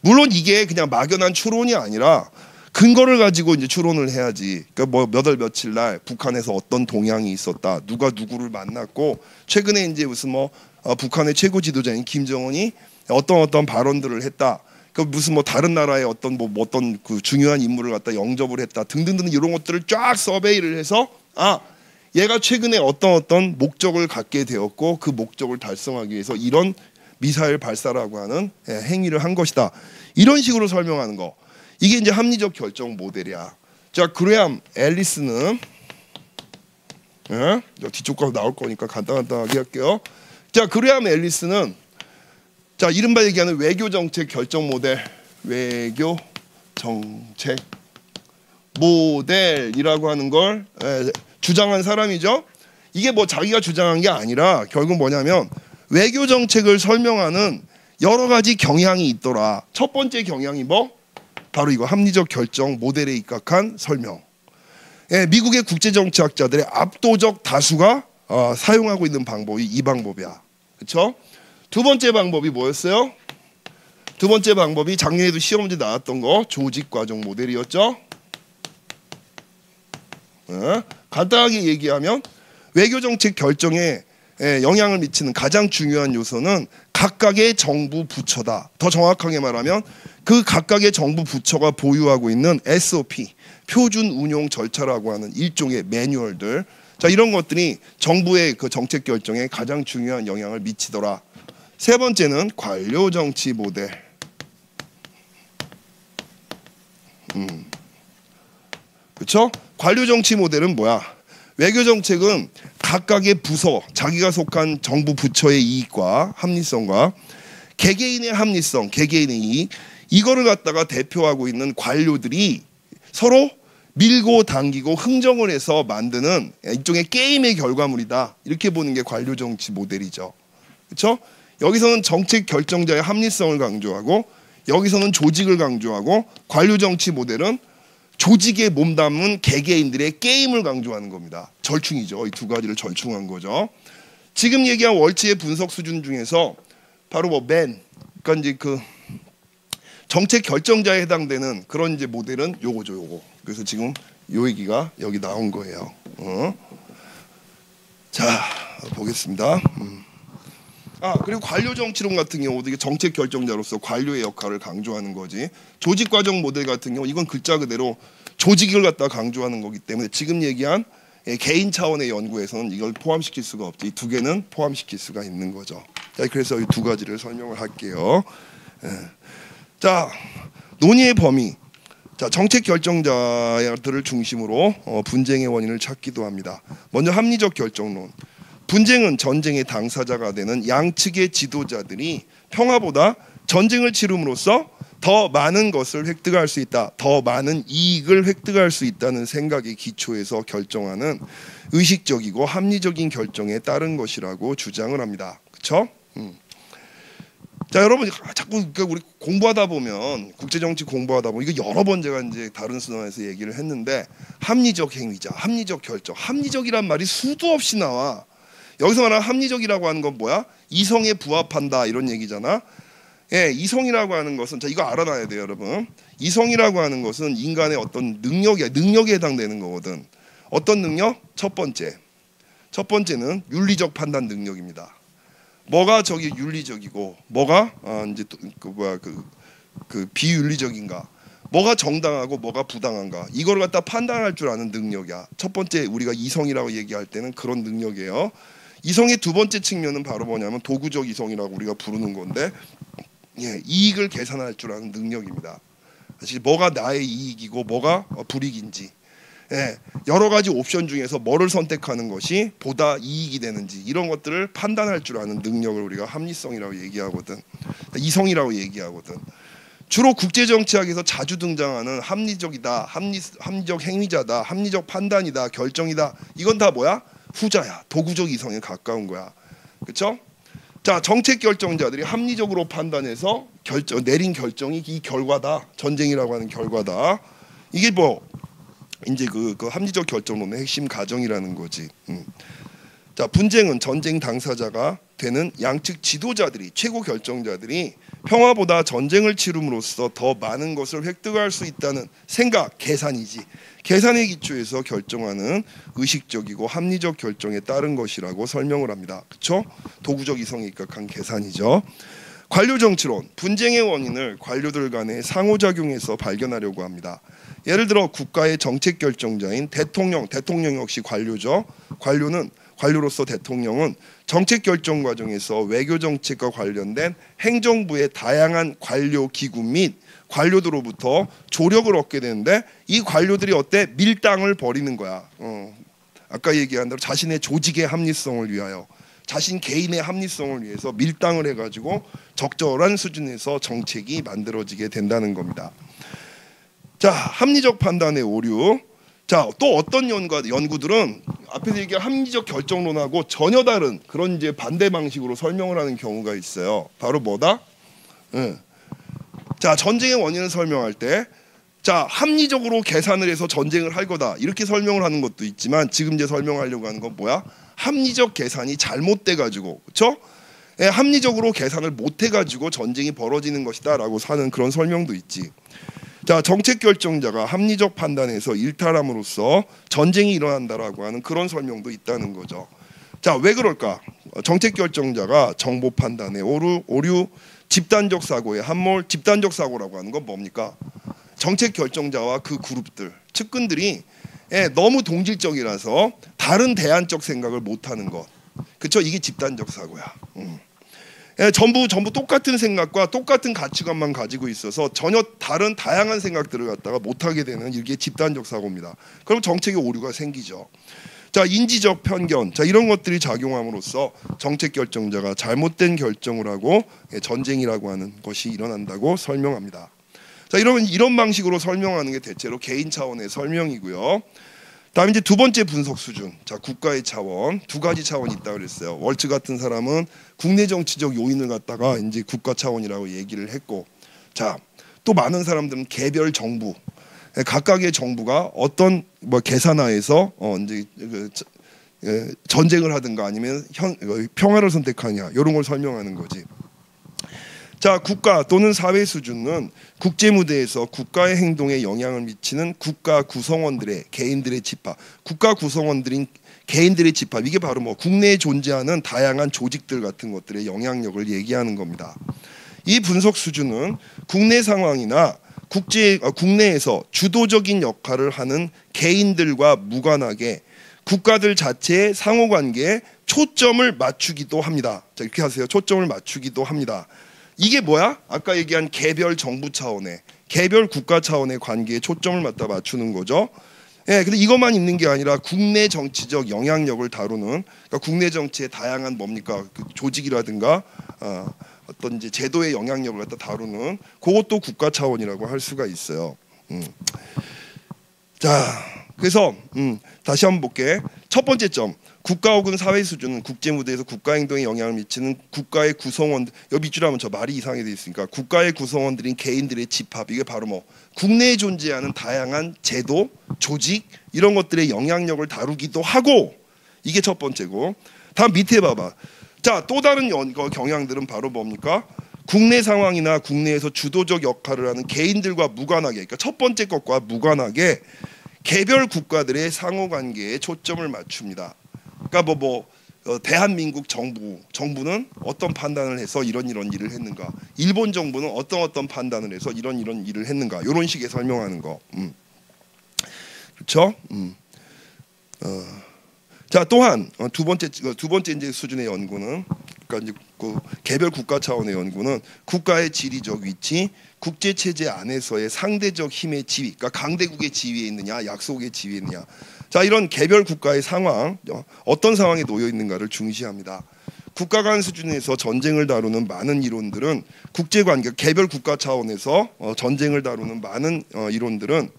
물론 이게 그냥 막연한 추론이 아니라 근거를 가지고 이제 추론을 해야지. 그러니까 뭐 몇 월 며칠 날 북한에서 어떤 동향이 있었다, 누가 누구를 만났고, 최근에 이제 무슨 뭐 북한의 최고 지도자인 김정은이 어떤 발언들을 했다. 그 무슨 뭐 다른 나라의 어떤 그 중요한 인물을 갖다 영접을 했다 등등등 이런 것들을 쫙 서베이를 해서 얘가 최근에 어떤 목적을 갖게 되었고 그 목적을 달성하기 위해서 이런 미사일 발사라고 하는 행위를 한 것이다. 이런 식으로 설명하는 거. 이게 이제 합리적 결정 모델이야. 자, 그레암 앨리스는 뒤쪽 가서 나올 거니까 간단하게 할게요. 자, 그레암 앨리스는 자, 이른바 얘기하는 외교 정책 결정 모델, 외교 정책 모델이라고 하는 걸 주장한 사람이죠. 이게 뭐 자기가 주장한 게 아니라 결국 뭐냐면 외교 정책을 설명하는 여러 가지 경향이 있더라. 첫 번째 경향이 뭐? 바로 이거 합리적 결정 모델에 입각한 설명. 미국의 국제정치학자들의 압도적 다수가 사용하고 있는 방법이 이 방법이야. 그렇죠? 두 번째 방법이 뭐였어요? 두 번째 방법이 작년에도 시험 문제 나왔던 거 조직 과정 모델이었죠. 간단하게 얘기하면 외교 정책 결정에 영향을 미치는 가장 중요한 요소는 각각의 정부 부처다. 더 정확하게 말하면 그 각각의 정부 부처가 보유하고 있는 SOP, 표준 운용 절차라고 하는 일종의 매뉴얼들. 자, 이런 것들이 정부의 그 정책 결정에 가장 중요한 영향을 미치더라. 세 번째는 관료 정치 모델. 그렇죠? 관료 정치 모델은 뭐야? 외교 정책은 각각의 부서, 자기가 속한 정부 부처의 이익과 합리성과 개개인의 합리성, 개개인의 이익, 이거를 갖다가 대표하고 있는 관료들이 서로 밀고 당기고 흥정을 해서 만드는 일종의 게임의 결과물이다. 이렇게 보는 게 관료 정치 모델이죠. 그렇죠? 여기서는 정책 결정자의 합리성을 강조하고 여기서는 조직을 강조하고 관료 정치 모델은 조직에 몸담은 개개인들의 게임을 강조하는 겁니다. 절충이죠. 이 두 가지를 절충한 거죠. 지금 얘기한 월치의 분석 수준 중에서 바로 그러니까 이제 그 정책 결정자에 해당되는 그런 이제 모델은 요거죠, 요거. 그래서 지금 요 얘기가 여기 나온 거예요. 자, 보겠습니다. 그리고 관료 정치론 같은 경우도 이게 정책 결정자로서 관료의 역할을 강조하는 거지. 조직 과정 모델 같은 경우 이건 글자 그대로 조직을 갖다 강조하는 거기 때문에 지금 얘기한 개인 차원의 연구에서는 이걸 포함시킬 수가 없지. 이 두 개는 포함시킬 수가 있는 거죠. 자, 그래서 이 두 가지를 설명을 할게요. 자, 논의의 범위. 자, 정책 결정자들을 중심으로 분쟁의 원인을 찾기도 합니다. 먼저 합리적 결정론. 분쟁은 전쟁의 당사자가 되는 양측의 지도자들이 평화보다 전쟁을 치름으로써 더 많은 것을 획득할 수 있다, 더 많은 이익을 획득할 수 있다는 생각의 기초에서 결정하는 의식적이고 합리적인 결정에 따른 것이라고 주장을 합니다. 그렇죠? 자, 여러분 자꾸 우리 공부하다 보면 국제정치 공부하다 보면 이거 여러 번 제가 이제 다른 수업에서 얘기를 했는데 합리적 행위자, 합리적 결정, 합리적이란 말이 수도 없이 나와. 여기서 말하는 합리적이라고 하는 건 뭐야? 이성에 부합한다 이런 얘기잖아. 이성이라고 하는 것은 자 이거 알아놔야 돼요, 여러분. 이성이라고 하는 것은 인간의 어떤 능력에 해당되는 거거든. 어떤 능력? 첫 번째는 윤리적 판단 능력입니다. 뭐가 저기 윤리적이고 뭐가 이제 그 비윤리적인가? 뭐가 정당하고 뭐가 부당한가? 이걸 갖다 판단할 줄 아는 능력이야. 첫 번째 우리가 이성이라고 얘기할 때는 그런 능력이에요. 이성의 두 번째 측면은 바로 뭐냐면 도구적 이성이라고 우리가 부르는 건데 예, 이익을 계산할 줄 아는 능력입니다. 사실 뭐가 나의 이익이고 뭐가 불이익인지, 예, 여러 가지 옵션 중에서 뭐를 선택하는 것이 보다 이익이 되는지 이런 것들을 판단할 줄 아는 능력을 우리가 합리성이라고 얘기하거든. 이성이라고 얘기하거든. 주로 국제정치학에서 자주 등장하는 합리적이다, 합리적 행위자다, 합리적 판단이다, 결정이다. 이건 다 뭐야? 후자야. 도구적 이성에 가까운 거야. 그렇죠? 자, 정책 결정자들이 합리적으로 판단해서 내린 결정이 이 결과다. 전쟁이라고 하는 결과다. 이게 뭐 이제 그 합리적 결정론의 핵심 가정이라는 거지. 자, 분쟁은 전쟁 당사자가 되는 양측 지도자들이, 최고 결정자들이 평화보다 전쟁을 치름으로써 더 많은 것을 획득할 수 있다는 생각, 계산이지. 계산의 기초에서 결정하는 의식적이고 합리적 결정에 따른 것이라고 설명을 합니다. 그렇죠? 도구적 이성에 입각한 계산이죠. 관료 정치론, 분쟁의 원인을 관료들 간의 상호작용에서 발견하려고 합니다. 예를 들어 국가의 정책 결정자인 대통령 역시 관료죠. 관료로서 대통령은 정책 결정 과정에서 외교 정책과 관련된 행정부의 다양한 관료 기구 및 관료들로부터 조력을 얻게 되는데, 이 관료들이 어때? 밀당을 벌이는 거야. 아까 얘기한 대로 자신의 조직의 합리성을 위하여, 자신 개인의 합리성을 위해서 밀당을 해가지고 적절한 수준에서 정책이 만들어지게 된다는 겁니다. 자, 합리적 판단의 오류. 자, 또 어떤 연구들은 앞에서 얘기한 합리적 결정론하고 전혀 다른 그런 이제 반대 방식으로 설명을 하는 경우가 있어요. 바로 뭐다? 자, 전쟁의 원인을 설명할 때, 자, 합리적으로 계산을 해서 전쟁을 할 거다 이렇게 설명을 하는 것도 있지만, 지금 이제 설명하려고 하는 건 뭐야? 합리적 계산이 잘못돼 가지고, 그렇죠? 예, 합리적으로 계산을 못 해가지고 전쟁이 벌어지는 것이다라고 하는 그런 설명도 있지. 자, 정책 결정자가 합리적 판단에서 일탈함으로써 전쟁이 일어난다라고 하는 그런 설명도 있다는 거죠. 자, 왜 그럴까? 정책 결정자가 정보 판단의 오류, 집단적 사고의 함몰. 집단적 사고라고 하는 건 뭡니까? 정책 결정자와 그 그룹들, 측근들이 너무 동질적이라서 다른 대안적 생각을 못하는 것. 그렇죠? 이게 집단적 사고야. 전부 똑같은 생각과 똑같은 가치관만 가지고 있어서 전혀 다른 다양한 생각들을 갖다가 못하게 되는 이게 집단적 사고입니다. 그럼 정책에 오류가 생기죠. 자, 인지적 편견, 자, 이런 것들이 작용함으로써 정책 결정자가 잘못된 결정을 하고 전쟁이라고 하는 것이 일어난다고 설명합니다. 자, 이런 방식으로 설명하는 게 대체로 개인 차원의 설명이고요. 다음 이제 두 번째 분석 수준. 자, 국가의 차원, 두 가지 차원이 있다 그랬어요. 월츠 같은 사람은 국내 정치적 요인을 갖다가 이제 국가 차원이라고 얘기를 했고, 자, 또 많은 사람들은 개별 정부, 각각의 정부가 어떤 뭐 계산하에서 이제 전쟁을 하든가 아니면 평화를 선택하냐 이런 걸 설명하는 거지. 자, 국가 또는 사회 수준은 국제 무대에서 국가의 행동에 영향을 미치는 국가 구성원들의 개인들의 집합, 국가 구성원들인 개인들의 집합, 이게 바로 뭐 국내에 존재하는 다양한 조직들 같은 것들의 영향력을 얘기하는 겁니다. 이 분석 수준은 국내 상황이나 국내에서 주도적인 역할을 하는 개인들과 무관하게 국가들 자체의 상호관계에 초점을 맞추기도 합니다. 자, 이렇게 하세요. 초점을 맞추기도 합니다. 이게 뭐야? 아까 얘기한 개별 정부 차원의, 개별 국가 차원의 관계에 초점을 맞추는 거죠. 예, 근데 이것만 있는 게 아니라 국내 정치적 영향력을 다루는, 그러니까 국내 정치의 다양한 뭡니까? 그 조직이라든가 어떤 이제 제도의 영향력을 갖다 다루는 그것도 국가 차원이라고 할 수가 있어요. 자, 그래서 다시 한번 볼게. 첫 번째 점. 국가 혹은 사회 수준은 국제 무대에서 국가 행동에 영향을 미치는 국가의 구성원들, 여기 밑줄에 하면 저 말이 이상하게 돼 있으니까 국가의 구성원들인 개인들의 집합, 이게 바로 뭐 국내에 존재하는 다양한 제도, 조직 이런 것들의 영향력을 다루기도 하고, 이게 첫 번째고, 다음 밑에 봐봐. 자, 또 다른 경향들은 바로 뭡니까? 국내 상황이나 국내에서 주도적 역할을 하는 개인들과 무관하게, 그러니까 첫 번째 것과 무관하게 개별 국가들의 상호관계에 초점을 맞춥니다. 그러니까 대한민국 정부는 어떤 판단을 해서 이런 일을 했는가, 일본 정부는 어떤 판단을 해서 이런 일을 했는가, 이런 식의 설명하는 거. 그렇죠? 자, 또한 두 번째 이제 수준의 연구는, 그러니까 이제 그 개별 국가 차원의 연구는 국가의 지리적 위치, 국제 체제 안에서의 상대적 힘의 지위, 그러니까 강대국의 지위에 있느냐, 약소국의 지위에 있느냐. 자, 이런 개별 국가의 상황, 어떤 상황에 놓여 있는가를 중시합니다. 국가 간 수준에서 전쟁을 다루는 많은 이론들은 국제관계, 개별 국가 차원에서 전쟁을 다루는 많은 이론들은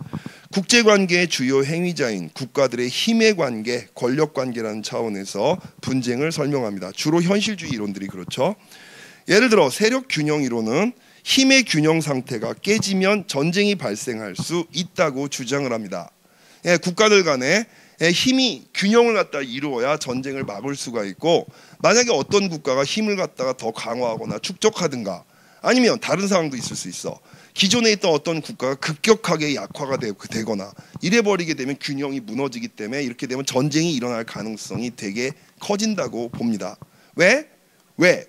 국제관계의 주요 행위자인 국가들의 힘의 관계, 권력관계라는 차원에서 분쟁을 설명합니다. 주로 현실주의 이론들이 그렇죠. 예를 들어 세력균형 이론은 힘의 균형 상태가 깨지면 전쟁이 발생할 수 있다고 주장을 합니다. 예, 국가들 간에 힘이 균형을 갖다 이루어야 전쟁을 막을 수가 있고, 만약에 어떤 국가가 힘을 갖다가 더 강화하거나 축적하든가 아니면 다른 상황도 있을 수 있어. 기존에 있던 어떤 국가가 급격하게 약화가 되거나 이래버리게 되면 균형이 무너지기 때문에 이렇게 되면 전쟁이 일어날 가능성이 되게 커진다고 봅니다. 왜?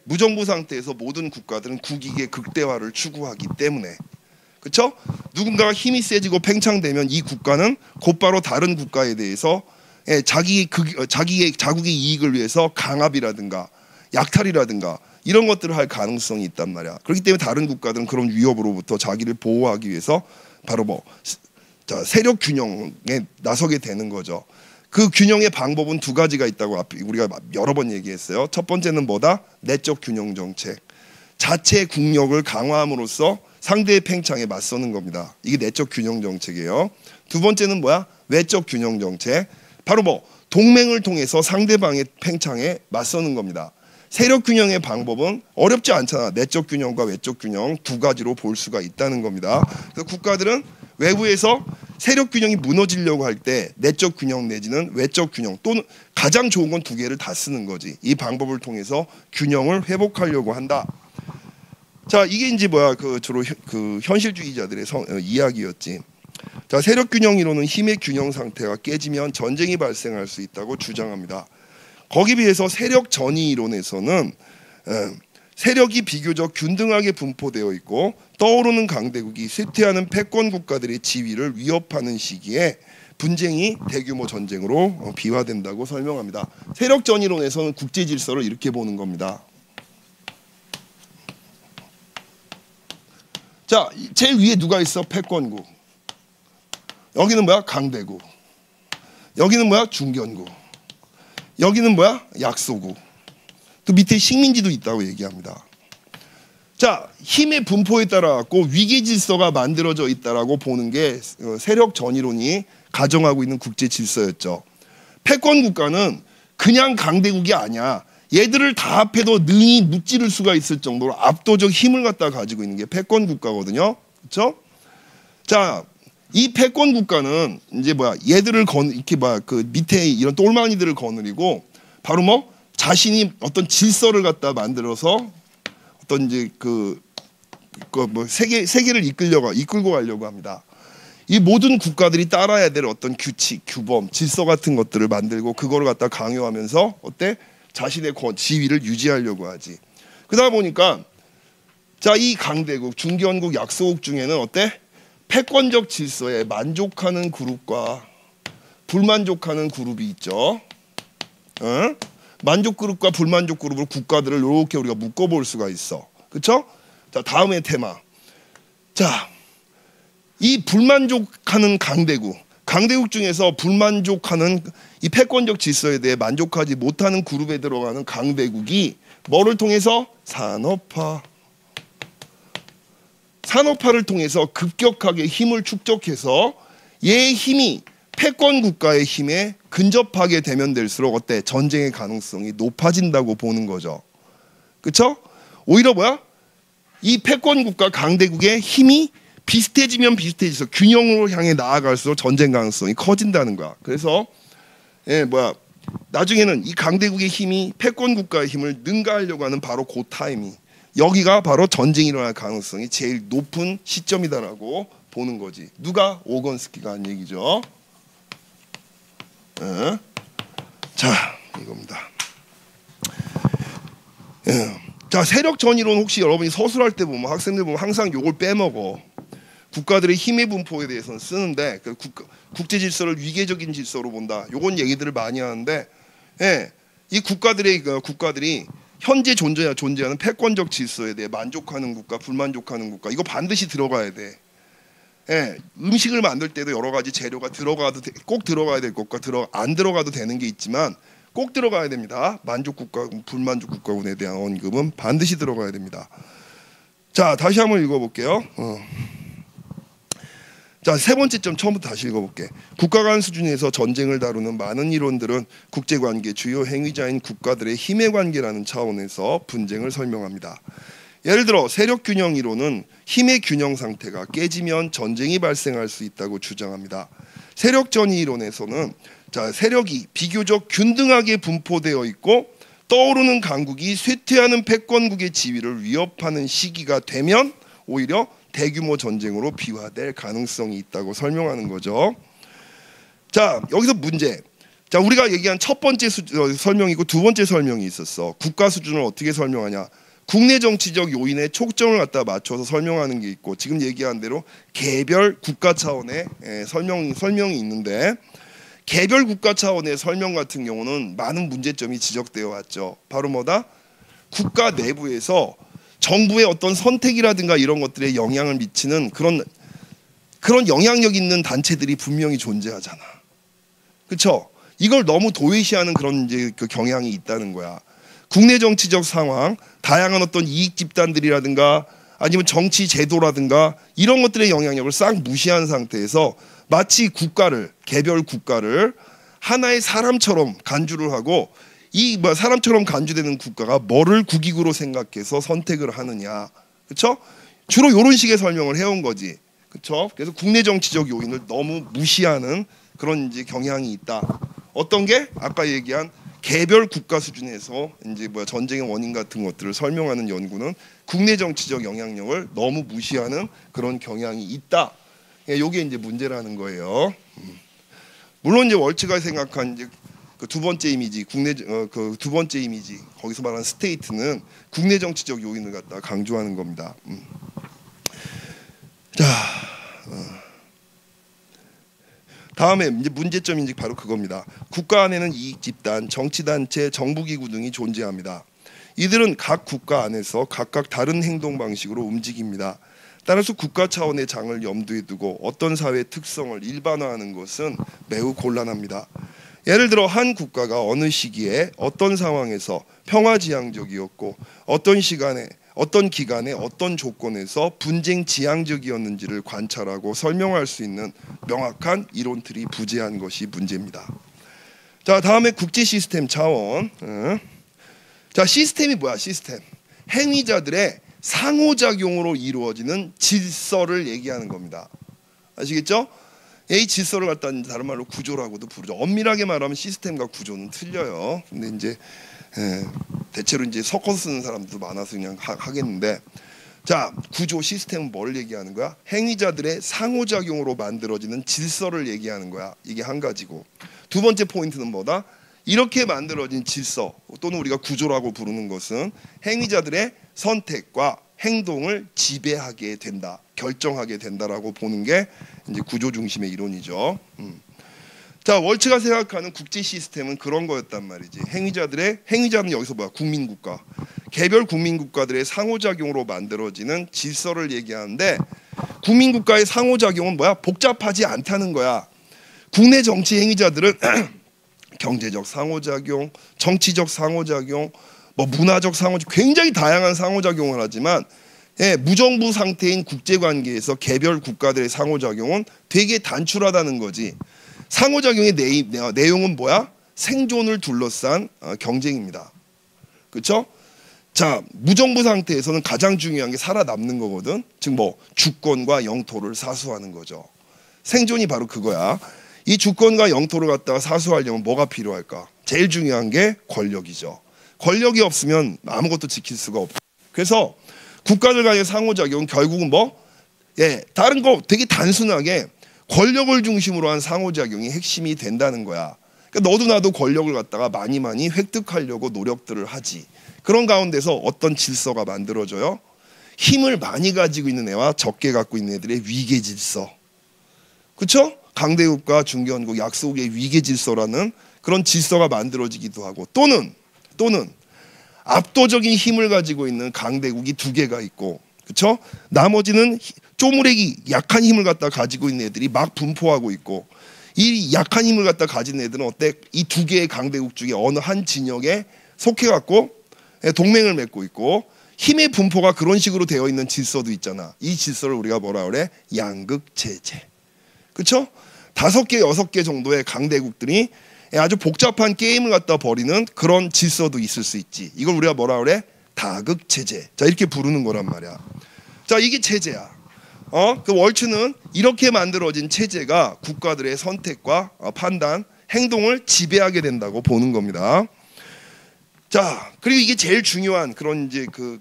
무정부 상태에서 모든 국가들은 국익의 극대화를 추구하기 때문에. 그렇죠? 누군가가 힘이 세지고 팽창되면 이 국가는 곧바로 다른 국가에 대해서 자국의 이익을 위해서 강압이라든가 약탈이라든가 이런 것들을 할 가능성이 있단 말이야. 그렇기 때문에 다른 국가들은 그런 위협으로부터 자기를 보호하기 위해서 바로 세력 균형에 나서게 되는 거죠. 그 균형의 방법은 두 가지가 있다고 우리가 여러 번 얘기했어요. 첫 번째는 뭐다? 내적 균형 정책. 자체 국력을 강화함으로써 상대의 팽창에 맞서는 겁니다. 이게 내적 균형 정책이에요. 두 번째는 뭐야? 외적 균형 정책. 바로 동맹을 통해서 상대방의 팽창에 맞서는 겁니다. 세력 균형의 방법은 어렵지 않잖아. 내적 균형과 외적 균형 두 가지로 볼 수가 있다는 겁니다. 그래서 국가들은 외부에서 세력 균형이 무너지려고 할 때 내적 균형 내지는 외적 균형, 또는 가장 좋은 건 두 개를 다 쓰는 거지. 이 방법을 통해서 균형을 회복하려고 한다. 자, 이게 이제 주로 현실주의자들의 이야기였지. 자, 세력 균형 이론은 힘의 균형 상태가 깨지면 전쟁이 발생할 수 있다고 주장합니다. 거기에 비해서 세력 전위 이론에서는 세력이 비교적 균등하게 분포되어 있고 떠오르는 강대국이 쇠퇴하는 패권 국가들의 지위를 위협하는 시기에 분쟁이 대규모 전쟁으로 비화된다고 설명합니다. 세력 전이론에서는 국제 질서를 이렇게 보는 겁니다. 자, 제일 위에 누가 있어? 패권국. 여기는 뭐야? 강대국. 여기는 뭐야? 중견국. 여기는 뭐야? 약소국. 또 밑에 식민지도 있다고 얘기합니다. 자, 힘의 분포에 따라 갖고 위계 질서가 만들어져 있다라고 보는 게 세력 전이론이 가정하고 있는 국제 질서였죠. 패권 국가는 그냥 강대국이 아니야. 얘들을 다 합해도 능히 무찌를 수가 있을 정도로 압도적 힘을 갖다 가지고 있는 게 패권 국가거든요. 그렇죠? 자, 이 패권 국가는 이제 얘들을 이렇게 그 밑에 이런 똘마니들을 거느리고 바로 자신이 어떤 질서를 갖다 만들어서 어떤 이제 세계를 이끌고 가려고 합니다. 이 모든 국가들이 따라야 될 어떤 규칙, 규범, 질서 같은 것들을 만들고 그거를 갖다 강요하면서 자신의 지위를 유지하려고 하지. 그러다 보니까 자, 이 강대국, 중견국, 약소국 중에는 패권적 질서에 만족하는 그룹과 불만족하는 그룹이 있죠. 만족 그룹과 불만족 그룹으로 국가들을 이렇게 우리가 묶어볼 수가 있어. 그렇죠? 자, 다음의 테마. 자, 이 불만족하는 강대국 중에서 불만족하는 이 패권적 질서에 대해 만족하지 못하는 그룹에 들어가는 강대국이 뭐를 통해서? 산업화를 통해서 급격하게 힘을 축적해서 얘의 힘이 패권 국가의 힘에 근접하게 되면 될수록 전쟁의 가능성이 높아진다고 보는 거죠. 그렇죠? 오히려 이 패권 국가 강대국의 힘이 비슷해지면 비슷해져서 균형으로 향해 나아갈수록 전쟁 가능성이 커진다는 거야. 그래서 나중에는 이 강대국의 힘이 패권 국가의 힘을 능가하려고 하는 바로 그 타이밍, 여기가 바로 전쟁이 일어날 가능성이 제일 높은 시점이다라고 보는 거지. 누가? 오건스키가 한 얘기죠. 자, 이겁니다. 자, 세력 전이론 혹시 여러분이 서술할 때 보면 학생들 보면 항상 요걸 빼먹어. 국가들의 힘의 분포에 대해서는 쓰는데 국제 질서를 위계적인 질서로 본다. 요건 얘기들을 많이 하는데 이 국가들이 현재 존재하는 패권적 질서에 대해 만족하는 국가, 불만족하는 국가, 이거 반드시 들어가야 돼. 예, 음식을 만들 때도 여러 가지 재료가 꼭 들어가야 될 것과 안 들어가도 되는 게 있지만 꼭 들어가야 됩니다. 만족 국가, 불만족 국가군에 대한 언급은 반드시 들어가야 됩니다. 자, 다시 한번 읽어볼게요. 자, 세 번째 점 처음부터 다시 읽어볼게. 국가 간 수준에서 전쟁을 다루는 많은 이론들은 국제관계 주요 행위자인 국가들의 힘의 관계라는 차원에서 분쟁을 설명합니다. 예를 들어 세력 균형 이론은 힘의 균형 상태가 깨지면 전쟁이 발생할 수 있다고 주장합니다. 세력 전이 이론에서는 자, 세력이 비교적 균등하게 분포되어 있고 떠오르는 강국이 쇠퇴하는 패권국의 지위를 위협하는 시기가 되면 오히려 대규모 전쟁으로 비화될 가능성이 있다고 설명하는 거죠. 자, 여기서 문제. 자, 우리가 얘기한 첫 번째 설명이고 두 번째 설명이 있었어. 국가 수준을 어떻게 설명하냐. 국내 정치적 요인에 초점을 갖다 맞춰서 설명하는 게 있고, 지금 얘기한 대로 개별 국가 차원의 설명이 있는데, 개별 국가 차원의 설명 같은 경우는 많은 문제점이 지적되어 왔죠. 바로 뭐다? 국가 내부에서 정부의 어떤 선택이라든가 이런 것들에 영향을 미치는 그런 영향력 있는 단체들이 분명히 존재하잖아. 그렇죠? 이걸 너무 도외시하는 그런 이제 그 경향이 있다는 거야. 국내 정치적 상황, 다양한 어떤 이익 집단들이라든가 아니면 정치 제도라든가 이런 것들의 영향력을 싹 무시한 상태에서 마치 개별 국가를 하나의 사람처럼 간주를 하고, 이 사람처럼 간주되는 국가가 뭐를 국익으로 생각해서 선택을 하느냐, 그렇죠? 주로 이런 식의 설명을 해온 거지, 그렇죠? 그래서 국내 정치적 요인을 너무 무시하는 그런 이제 경향이 있다. 어떤 게 아까 얘기한 개별 국가 수준에서 이제 전쟁의 원인 같은 것들을 설명하는 연구는 국내 정치적 영향력을 너무 무시하는 그런 경향이 있다. 이게 이제 문제라는 거예요. 물론 이제 월츠가 생각한 이제 그 두 번째 이미지, 그 두 번째 이미지, 거기서 말하는 스테이트는 국내 정치적 요인을 갖다 강조하는 겁니다. 자, 다음에 이제 문제점이 이제 바로 그겁니다. 국가 안에는 이익 집단, 정치 단체, 정부 기구 등이 존재합니다. 이들은 각 국가 안에서 각각 다른 행동 방식으로 움직입니다. 따라서 국가 차원의 장을 염두에 두고 어떤 사회의 특성을 일반화하는 것은 매우 곤란합니다. 예를 들어 한 국가가 어느 시기에 어떤 상황에서 평화지향적이었고 어떤 기간에 어떤 조건에서 분쟁 지향적이었는지를 관찰하고 설명할 수 있는 명확한 이론틀이 부재한 것이 문제입니다. 자, 다음에 국제 시스템 차원. 자, 시스템이 뭐야? 시스템. 행위자들의 상호작용으로 이루어지는 질서를 얘기하는 겁니다. 아시겠죠? 이 질서를 갖다 다른 말로 구조라고도 부르죠. 엄밀하게 말하면 시스템과 구조는 틀려요. 근데 이제 대체로 이제 섞어서 쓰는 사람들도 많아서 그냥 하겠는데, 자, 구조 시스템은 뭘 얘기하는 거야? 행위자들의 상호작용으로 만들어지는 질서를 얘기하는 거야. 이게 한 가지고, 두 번째 포인트는 뭐다? 이렇게 만들어진 질서 또는 우리가 구조라고 부르는 것은 행위자들의 선택과 행동을 지배하게 된다, 결정하게 된다라고 보는 게 이제 구조 중심의 이론이죠. 자, 월츠가 생각하는 국제 시스템은 그런 거였단 말이지. 행위자는 여기서 뭐야? 국민국가, 개별 국민국가들의 상호작용으로 만들어지는 질서를 얘기하는데, 국민국가의 상호작용은 뭐야? 복잡하지 않다는 거야. 국내 정치 행위자들은 경제적 상호작용, 정치적 상호작용, 문화적 상호작용, 굉장히 다양한 상호작용을 하지만 무정부 상태인 국제관계에서 개별 국가들의 상호작용은 되게 단출하다는 거지. 상호작용의 내용은 뭐야? 생존을 둘러싼 경쟁입니다. 그렇죠? 자, 무정부 상태에서는 가장 중요한 게 살아남는 거거든. 즉 주권과 영토를 사수하는 거죠. 생존이 바로 그거야. 이 주권과 영토를 갖다가 사수하려면 뭐가 필요할까? 제일 중요한 게 권력이죠. 권력이 없으면 아무것도 지킬 수가 없고, 그래서 국가들 간의 상호작용은 결국은 다른 거 되게 단순하게 권력을 중심으로 한 상호작용이 핵심이 된다는 거야. 그러니까 너도 나도 권력을 갖다가 많이 획득하려고 노력들을 하지. 그런 가운데서 어떤 질서가 만들어져요? 힘을 많이 가지고 있는 애와 적게 갖고 있는 애들의 위계 질서. 그렇죠? 강대국과 중견국, 약소국의 위계 질서라는 그런 질서가 만들어지기도 하고, 또는 압도적인 힘을 가지고 있는 강대국이 두 개가 있고, 그렇죠? 나머지는 쪼무레기 약한 힘을 갖다 가지고 있는 애들이 막 분포하고 있고, 이 약한 힘을 갖다 가진 애들은 어때? 이 두 개의 강대국 중에 어느 한 진영에 속해 갖고 동맹을 맺고 있고, 힘의 분포가 그런 식으로 되어 있는 질서도 있잖아. 이 질서를 우리가 뭐라 그래? 양극체제. 그렇죠? 5개, 6개 정도의 강대국들이 아주 복잡한 게임을 갖다 벌이는 그런 질서도 있을 수 있지. 이걸 우리가 뭐라 그래? 다극체제. 자, 이렇게 부르는 거란 말이야. 자, 이게 체제야. 그 월추는 이렇게 만들어진 체제가 국가들의 선택과 판단, 행동을 지배하게 된다고 보는 겁니다. 자, 그리고 이게 제일 중요한 그런 이제 그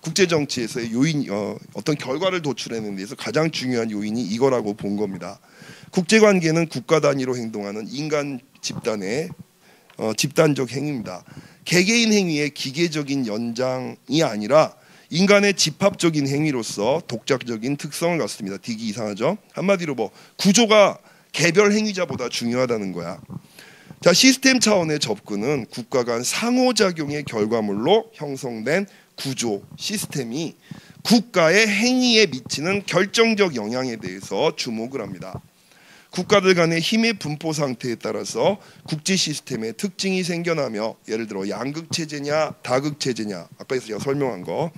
국제 정치에서의 요인, 어떤 결과를 도출하는 데서 가장 중요한 요인이 이거라고 본 겁니다. 국제 관계는 국가 단위로 행동하는 인간 집단의 집단적 행위입니다. 개개인 행위의 기계적인 연장이 아니라 인간의 집합적인 행위로서 독자적인 특성을 갖습니다. 되게 이상하죠? 한마디로 뭐 구조가 개별 행위자보다 중요하다는 거야. 자, 시스템 차원의 접근은 국가 간 상호작용의 결과물로 형성된 구조, 시스템이 국가의 행위에 미치는 결정적 영향에 대해서 주목을 합니다. 국가들 간의 힘의 분포 상태에 따라서 국제 시스템의 특징이 생겨나며, 예를 들어 양극체제냐 다극체제냐, 아까 제가 설명한 거,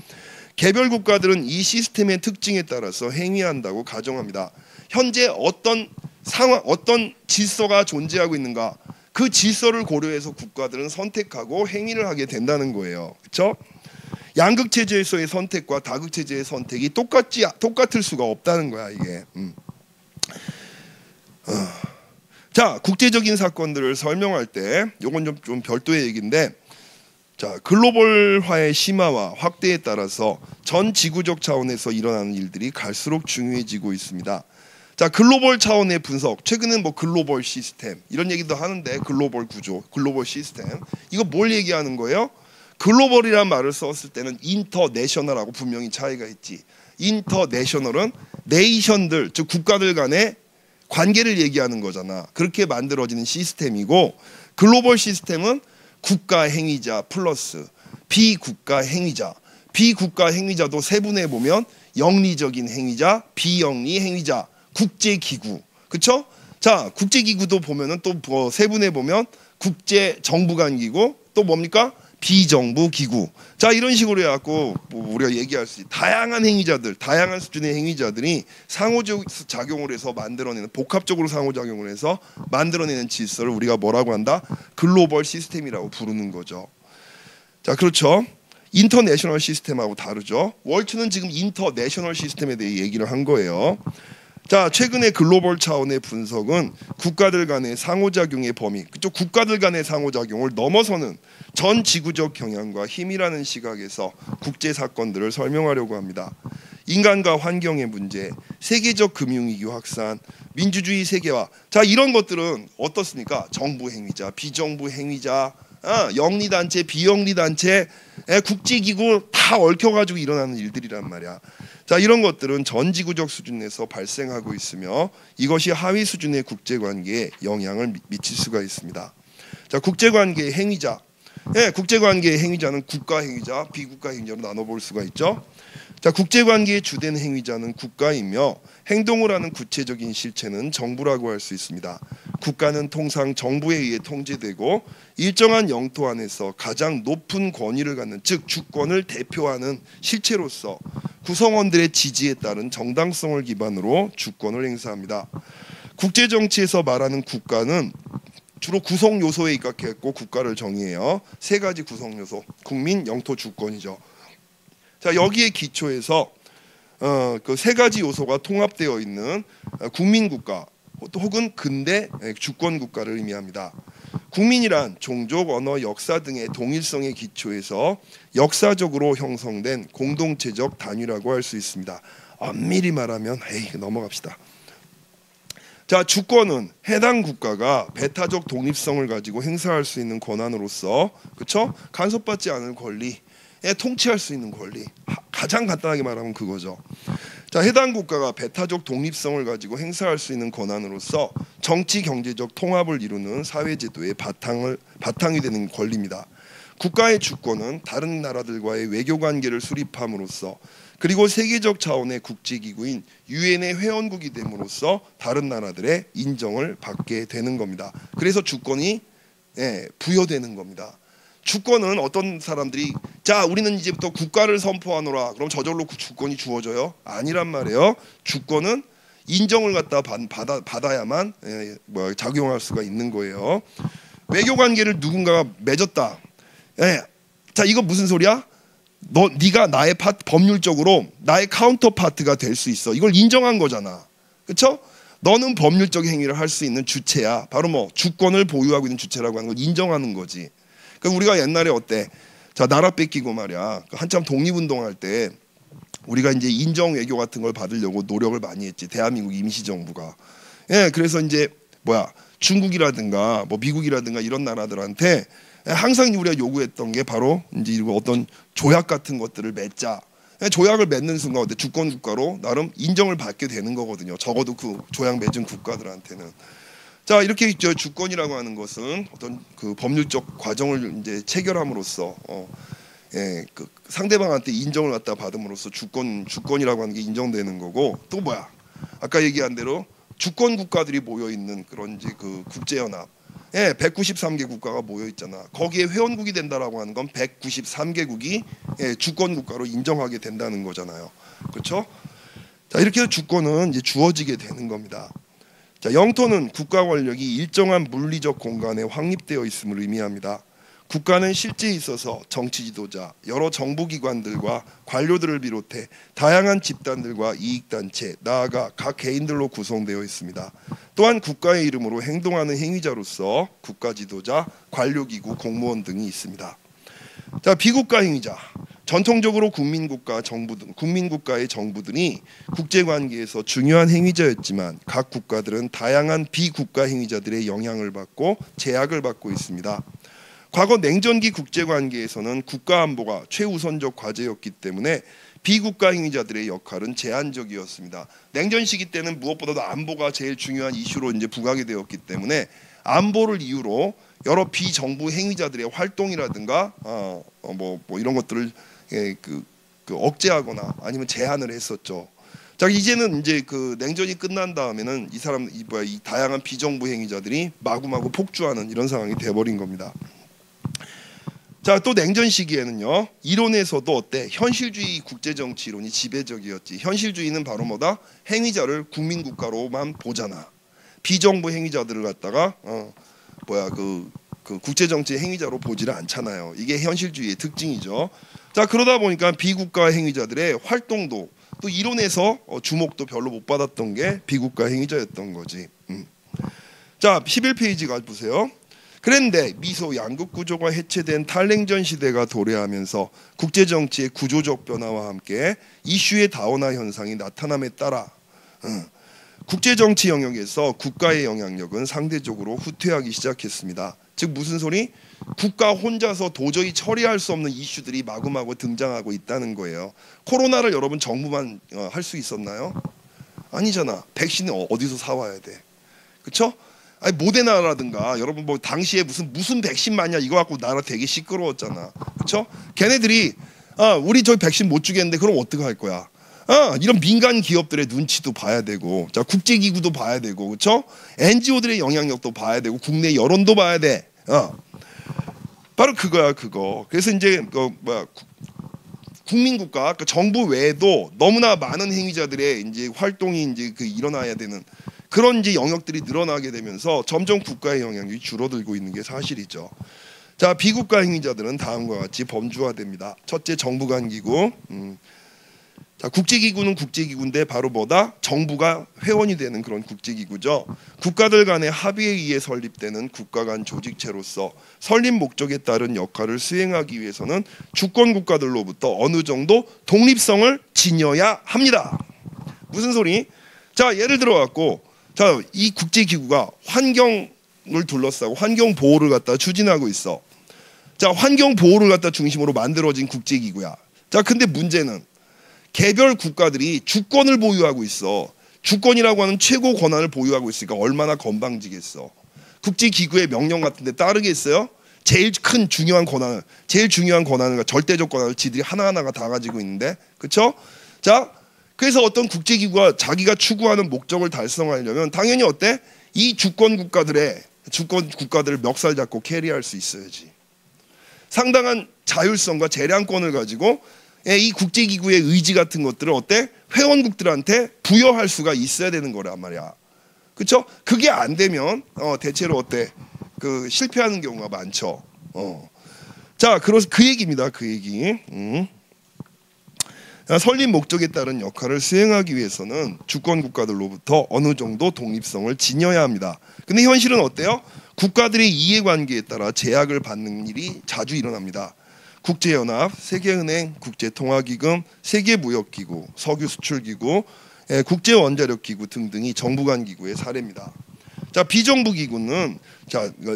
개별 국가들은 이 시스템의 특징에 따라서 행위한다고 가정합니다. 현재 어떤 상황, 어떤 질서가 존재하고 있는가, 그 질서를 고려해서 국가들은 선택하고 행위를 하게 된다는 거예요. 그렇죠? 양극체제에서의 선택과 다극체제의 선택이 똑같을 수가 없다는 거야, 이게. 자, 국제적인 사건들을 설명할 때 요건 좀 별도의 얘기인데, 자, 글로벌화의 심화와 확대에 따라서 전 지구적 차원에서 일어나는 일들이 갈수록 중요해지고 있습니다. 자, 글로벌 차원의 분석, 최근엔 뭐 글로벌 시스템 이런 얘기도 하는데, 글로벌 구조, 글로벌 시스템, 이거 뭘 얘기하는 거예요? 글로벌이란 말을 썼을 때는 인터내셔널하고 분명히 차이가 있지. 인터내셔널은 네이션들, 즉 국가들 간의 관계를 얘기하는 거잖아. 그렇게 만들어지는 시스템이고, 글로벌 시스템은 국가 행위자 플러스 비국가 행위자, 비국가 행위자도 세분해 보면 영리적인 행위자, 비영리 행위자, 국제기구, 그렇죠? 자, 국제기구도 보면은 또 뭐 세분해 보면 국제 정부 간 기구, 또 뭡니까? 비정부 기구. 자, 이런 식으로 해갖고 뭐 우리가 얘기할 수 있는 다양한 행위자들, 다양한 수준의 행위자들이 상호작용을 해서 만들어내는, 복합적으로 상호작용을 해서 만들어내는 질서를 우리가 뭐라고 한다? 글로벌 시스템이라고 부르는 거죠. 자, 그렇죠? 인터내셔널 시스템하고 다르죠. 월추는 지금 인터내셔널 시스템에 대해 얘기를 한 거예요. 자, 최근의 글로벌 차원의 분석은 국가들 간의 상호작용의 범위, 그쪽 국가들 간의 상호작용을 넘어서는 전 지구적 경향과 힘이라는 시각에서 국제 사건들을 설명하려고 합니다. 인간과 환경의 문제, 세계적 금융위기 확산, 민주주의 세계화. 자, 이런 것들은 어떻습니까? 정부 행위자, 비정부 행위자, 영리단체, 비영리단체, 국제기구 다 얽혀가지고 일어나는 일들이란 말이야. 자, 이런 것들은 전 지구적 수준에서 발생하고 있으며, 이것이 하위 수준의 국제관계에 영향을 미칠 수가 있습니다. 자, 국제관계의 행위자, 국제관계의 행위자는 국가 행위자, 비국가 행위자로 나눠볼 수가 있죠. 자, 국제관계의 주된 행위자는 국가이며, 행동을 하는 구체적인 실체는 정부라고 할 수 있습니다. 국가는 통상 정부에 의해 통제되고 일정한 영토 안에서 가장 높은 권위를 갖는, 즉 주권을 대표하는 실체로서 구성원들의 지지에 따른 정당성을 기반으로 주권을 행사합니다. 국제 정치에서 말하는 국가는 주로 구성 요소에 입각했고 국가를 정의해요. 세 가지 구성 요소, 국민, 영토, 주권이죠. 자, 여기에 기초해서 그 세 가지 요소가 통합되어 있는 국민국가 혹은 근대 주권국가를 의미합니다. 국민이란 종족, 언어, 역사 등의 동일성에 기초해서 역사적으로 형성된 공동체적 단위라고 할 수 있습니다. 엄밀히 말하면 넘어갑시다. 자, 주권은 해당 국가가 배타적 독립성을 가지고 행사할 수 있는 권한으로서, 그렇죠? 간섭받지 않을 권리, 통치할 수 있는 권리, 가장 간단하게 말하면 그거죠. 자, 해당 국가가 배타적 독립성을 가지고 행사할 수 있는 권한으로서 정치 경제적 통합을 이루는 사회제도의 바탕이 되는 권리입니다. 국가의 주권은 다른 나라들과의 외교 관계를 수립함으로써 그리고 세계적 차원의 국제기구인 유엔의 회원국이 됨으로써 다른 나라들의 인정을 받게 되는 겁니다. 그래서 주권이 부여되는 겁니다. 주권은 어떤 사람들이 자 우리는 이제부터 국가를 선포하노라 그럼 저절로 주권이 주어져요? 아니란 말이에요. 주권은 인정을 갖다 받아야만 작용할 수가 있는 거예요. 외교 관계를 누군가가 맺었다. 자 이거 무슨 소리야? 네가 나의 법률적으로 나의 카운터 파트가 될 수 있어. 이걸 인정한 거잖아. 그렇죠? 너는 법률적 행위를 할 수 있는 주체야. 바로 뭐 주권을 보유하고 있는 주체라고 하는 걸 인정하는 거지. 그러니까 우리가 옛날에 어때? 자 나라 뺏기고 말이야. 한참 독립운동할 때 우리가 이제 인정 외교 같은 걸 받으려고 노력을 많이 했지. 대한민국 임시정부가. 그래서 이제 중국이라든가 뭐 미국이라든가 이런 나라들한테 항상 우리가 요구했던 게 바로 이제 어떤 조약 같은 것들을 맺자. 조약을 맺는 순간 어때? 주권 국가로 나름 인정을 받게 되는 거거든요. 적어도 그 조약 맺은 국가들한테는. 자 이렇게 주권이라고 하는 것은 어떤 그 법률적 과정을 이제 체결함으로써 그 상대방한테 인정을 갖다 받음으로써 주권이라고 하는 게 인정되는 거고 또 뭐야? 아까 얘기한 대로 주권 국가들이 모여 있는 그런 이제 그 국제연합. 193개 국가가 모여 있잖아. 거기에 회원국이 된다라고 하는 건 193개국이 주권 국가로 인정하게 된다는 거잖아요. 그렇죠? 자, 이렇게 해서 주권은 이제 주어지게 되는 겁니다. 자, 영토는 국가 권력이 일정한 물리적 공간에 확립되어 있음을 의미합니다. 국가는 실제에 있어서 정치 지도자, 여러 정부기관들과 관료들을 비롯해 다양한 집단들과 이익단체, 나아가 각 개인들로 구성되어 있습니다. 또한 국가의 이름으로 행동하는 행위자로서 국가 지도자, 관료기구, 공무원 등이 있습니다. 자, 비국가 행위자. 전통적으로 국민국가의 정부들이 국제관계에서 중요한 행위자였지만 각 국가들은 다양한 비국가 행위자들의 영향을 받고 제약을 받고 있습니다. 과거 냉전기 국제관계에서는 국가안보가 최우선적 과제였기 때문에 비국가 행위자들의 역할은 제한적이었습니다. 냉전 시기 때는 무엇보다도 안보가 제일 중요한 이슈로 이제 부각이 되었기 때문에 안보를 이유로 여러 비정부 행위자들의 활동이라든가 뭐 이런 것들을 억제하거나 아니면 제한을 했었죠. 자 이제는 이제 그 냉전이 끝난 다음에는 이 다양한 비정부 행위자들이 마구마구 폭주하는 이런 상황이 돼버린 겁니다. 자, 또 냉전 시기에는요. 이론에서도 어때? 현실주의 국제정치 이론이 지배적이었지. 현실주의는 바로 뭐다? 행위자를 국민국가로만 보잖아. 비정부 행위자들을 갖다가 그 국제정치 행위자로 보지를 않잖아요. 이게 현실주의의 특징이죠. 자, 그러다 보니까 비국가 행위자들의 활동도 또 이론에서 주목도 별로 못 받았던 게 비국가 행위자였던 거지. 자, 11페이지 보세요. 그런데 미소 양국 구조가 해체된 탈냉전 시대가 도래하면서 국제정치의 구조적 변화와 함께 이슈의 다원화 현상이 나타남에 따라 국제정치 영역에서 국가의 영향력은 상대적으로 후퇴하기 시작했습니다. 즉 무슨 소리? 국가 혼자서 도저히 처리할 수 없는 이슈들이 마구마구 등장하고 있다는 거예요. 코로나를 여러분 정부만 할 수 있었나요? 아니잖아. 백신은 어디서 사와야 돼? 그렇죠? 아니 모데나라든가 여러분 뭐 당시에 무슨 백신 맞냐 이거 갖고 나라 되게 시끄러웠잖아. 그렇죠? 걔네들이 우리 저 백신 못 주겠는데 그럼 어떻게 할 거야? 이런 민간 기업들의 눈치도 봐야 되고, 자 국제기구도 봐야 되고, 그렇죠? NGO들의 영향력도 봐야 되고, 국내 여론도 봐야 돼. 바로 그거야 그거. 그래서 이제 국민국가, 그러니까 정부 외에도 너무나 많은 행위자들의 이제 활동이 이제 일어나야 되는. 그런 이제 영역들이 늘어나게 되면서 점점 국가의 영향력이 줄어들고 있는 게 사실이죠. 자, 비국가 행위자들은 다음과 같이 범주화됩니다. 첫째, 정부 간 기구. 자, 국제기구는 국제기구인데 바로 뭐다? 정부가 회원이 되는 그런 국제기구죠. 국가들 간의 합의에 의해 설립되는 국가 간 조직체로서 설립 목적에 따른 역할을 수행하기 위해서는 주권 국가들로부터 어느 정도 독립성을 지녀야 합니다. 무슨 소리? 자, 예를 들어 갖고 자, 이 국제기구가 환경을 둘러싸고 환경 보호를 갖다 추진하고 있어. 자, 환경 보호를 갖다 중심으로 만들어진 국제기구야. 자, 근데 문제는 개별 국가들이 주권을 보유하고 있어. 주권이라고 하는 최고 권한을 보유하고 있으니까 얼마나 건방지겠어. 국제기구의 명령 같은 데 따르겠어요? 제일 큰 중요한 권한을, 제일 중요한 권한을, 절대적 권한을 지들이 하나하나가 다 가지고 있는데, 그렇죠? 자, 그래서 어떤 국제기구가 자기가 추구하는 목적을 달성하려면 당연히 어때? 이 주권 국가들을 멱살 잡고 캐리할 수 있어야지. 상당한 자율성과 재량권을 가지고 이 국제기구의 의지 같은 것들을 어때? 회원국들한테 부여할 수가 있어야 되는 거란 말이야. 그렇죠? 그게 안 되면 대체로 어때? 그 실패하는 경우가 많죠. 자, 그 얘기입니다. 그 얘기. 설립 목적에 따른 역할을 수행하기 위해서는 주권 국가들로부터 어느 정도 독립성을 지녀야 합니다. 근데 현실은 어때요? 국가들의 이해관계에 따라 제약을 받는 일이 자주 일어납니다. 국제연합, 세계은행, 국제통화기금, 세계무역기구, 석유수출기구, 국제원자력기구 등등이 정부간 기구의 사례입니다. 자, 비정부 기구는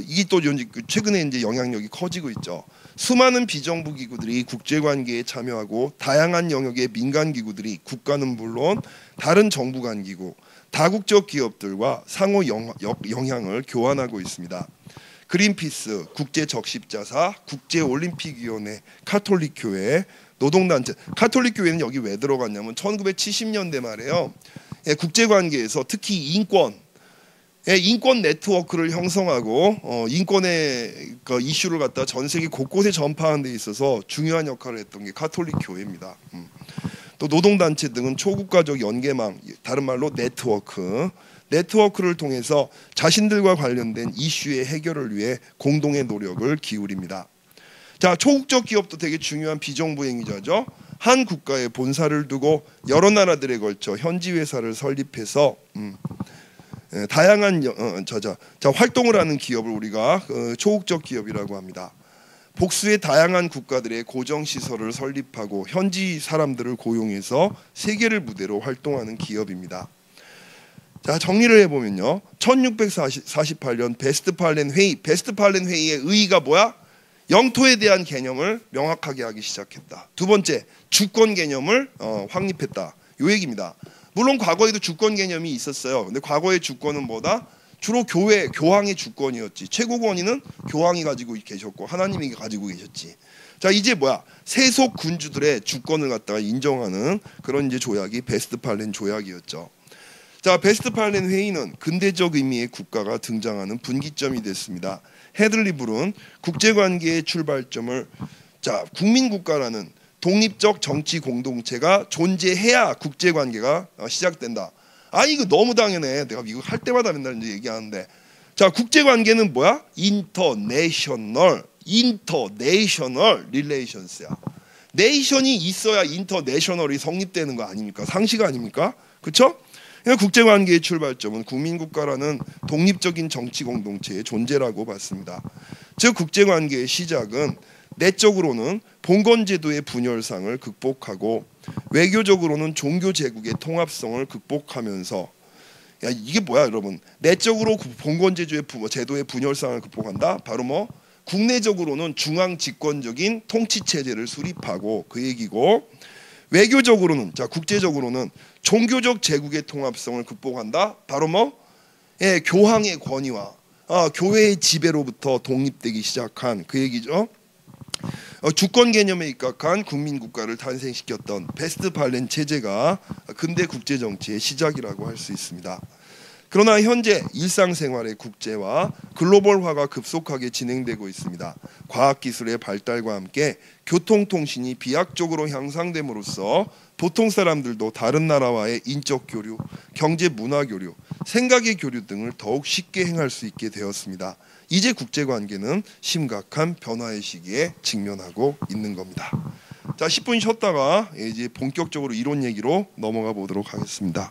이게 또 최근에 이제 영향력이 커지고 있죠. 수많은 비정부 기구들이 국제관계에 참여하고 다양한 영역의 민간 기구들이 국가는 물론 다른 정부간 기구, 다국적 기업들과 상호 영향을 교환하고 있습니다. 그린피스, 국제적십자사, 국제올림픽위원회, 가톨릭교회, 노동단체. 가톨릭교회는 여기 왜 들어갔냐면 1970년대 말에요. 국제관계에서 특히 인권 네트워크를 형성하고 인권의 그 이슈를 갖다 전 세계 곳곳에 전파하는 데 있어서 중요한 역할을 했던 게 가톨릭 교회입니다. 또 노동단체 등은 초국가적 연계망, 다른 말로 네트워크를 통해서 자신들과 관련된 이슈의 해결을 위해 공동의 노력을 기울입니다. 자, 초국적 기업도 되게 중요한 비정부 행위자죠. 한 국가에 본사를 두고 여러 나라들에 걸쳐 현지 회사를 설립해서 다양한 활동을 하는 기업을 우리가 초국적 기업이라고 합니다. 복수의 다양한 국가들의 고정시설을 설립하고 현지 사람들을 고용해서 세계를 무대로 활동하는 기업입니다. 자, 정리를 해보면요. 1648년 베스트팔렌 회의의 의의가 뭐야? 영토에 대한 개념을 명확하게 하기 시작했다. 두 번째, 주권 개념을 확립했다. 요 얘기입니다. 물론 과거에도 주권 개념이 있었어요. 근데 과거의 주권은 뭐다? 주로 교황의 주권이었지. 최고 권위는 교황이 가지고 계셨고 하나님이 가지고 계셨지. 자, 이제 뭐야? 세속 군주들의 주권을 갖다가 인정하는 그런 이제 조약이 베스트팔렌 조약이었죠. 자, 베스트팔렌 회의는 근대적 의미의 국가가 등장하는 분기점이 됐습니다. 헤들리불은 국제관계의 출발점을 국민국가라는 독립적 정치 공동체가 존재해야 국제관계가 시작된다. 이거 너무 당연해. 내가 이거 할 때마다 맨날 이제 얘기하는데, 자, 국제관계는 뭐야? 인터내셔널 릴레이션스야. 네이션이 있어야 인터내셔널이 성립되는 거 아닙니까? 상식 아닙니까? 그렇죠? 국제관계의 출발점은 국민국가라는 독립적인 정치 공동체의 존재라고 봤습니다. 즉 국제관계의 시작은 내적으로는 봉건제도의 분열상을 극복하고 외교적으로는 종교 제국의 통합성을 극복하면서, 이게 뭐야 여러분? 내적으로 봉건제도의 분열상을 극복한다? 바로 국내적으로는 중앙 집권적인 통치 체제를 수립하고 그 얘기고, 외교적으로는 국제적으로는 종교적 제국의 통합성을 극복한다. 바로 교황의 권위와 교회의 지배로부터 독립되기 시작한 그 얘기죠. 주권 개념에 입각한 국민국가를 탄생시켰던 베스트팔렌 체제가 근대 국제 정치의 시작이라고 할 수 있습니다. 그러나 현재 일상생활의 국제화, 글로벌화가 급속하게 진행되고 있습니다. 과학기술의 발달과 함께 교통통신이 비약적으로 향상됨으로써 보통 사람들도 다른 나라와의 인적 교류, 경제 문화 교류, 생각의 교류 등을 더욱 쉽게 행할 수 있게 되었습니다. 이제 국제관계는 심각한 변화의 시기에 직면하고 있는 겁니다. 자, 10분 쉬었다가 이제 본격적으로 이론 얘기로 넘어가 보도록 하겠습니다.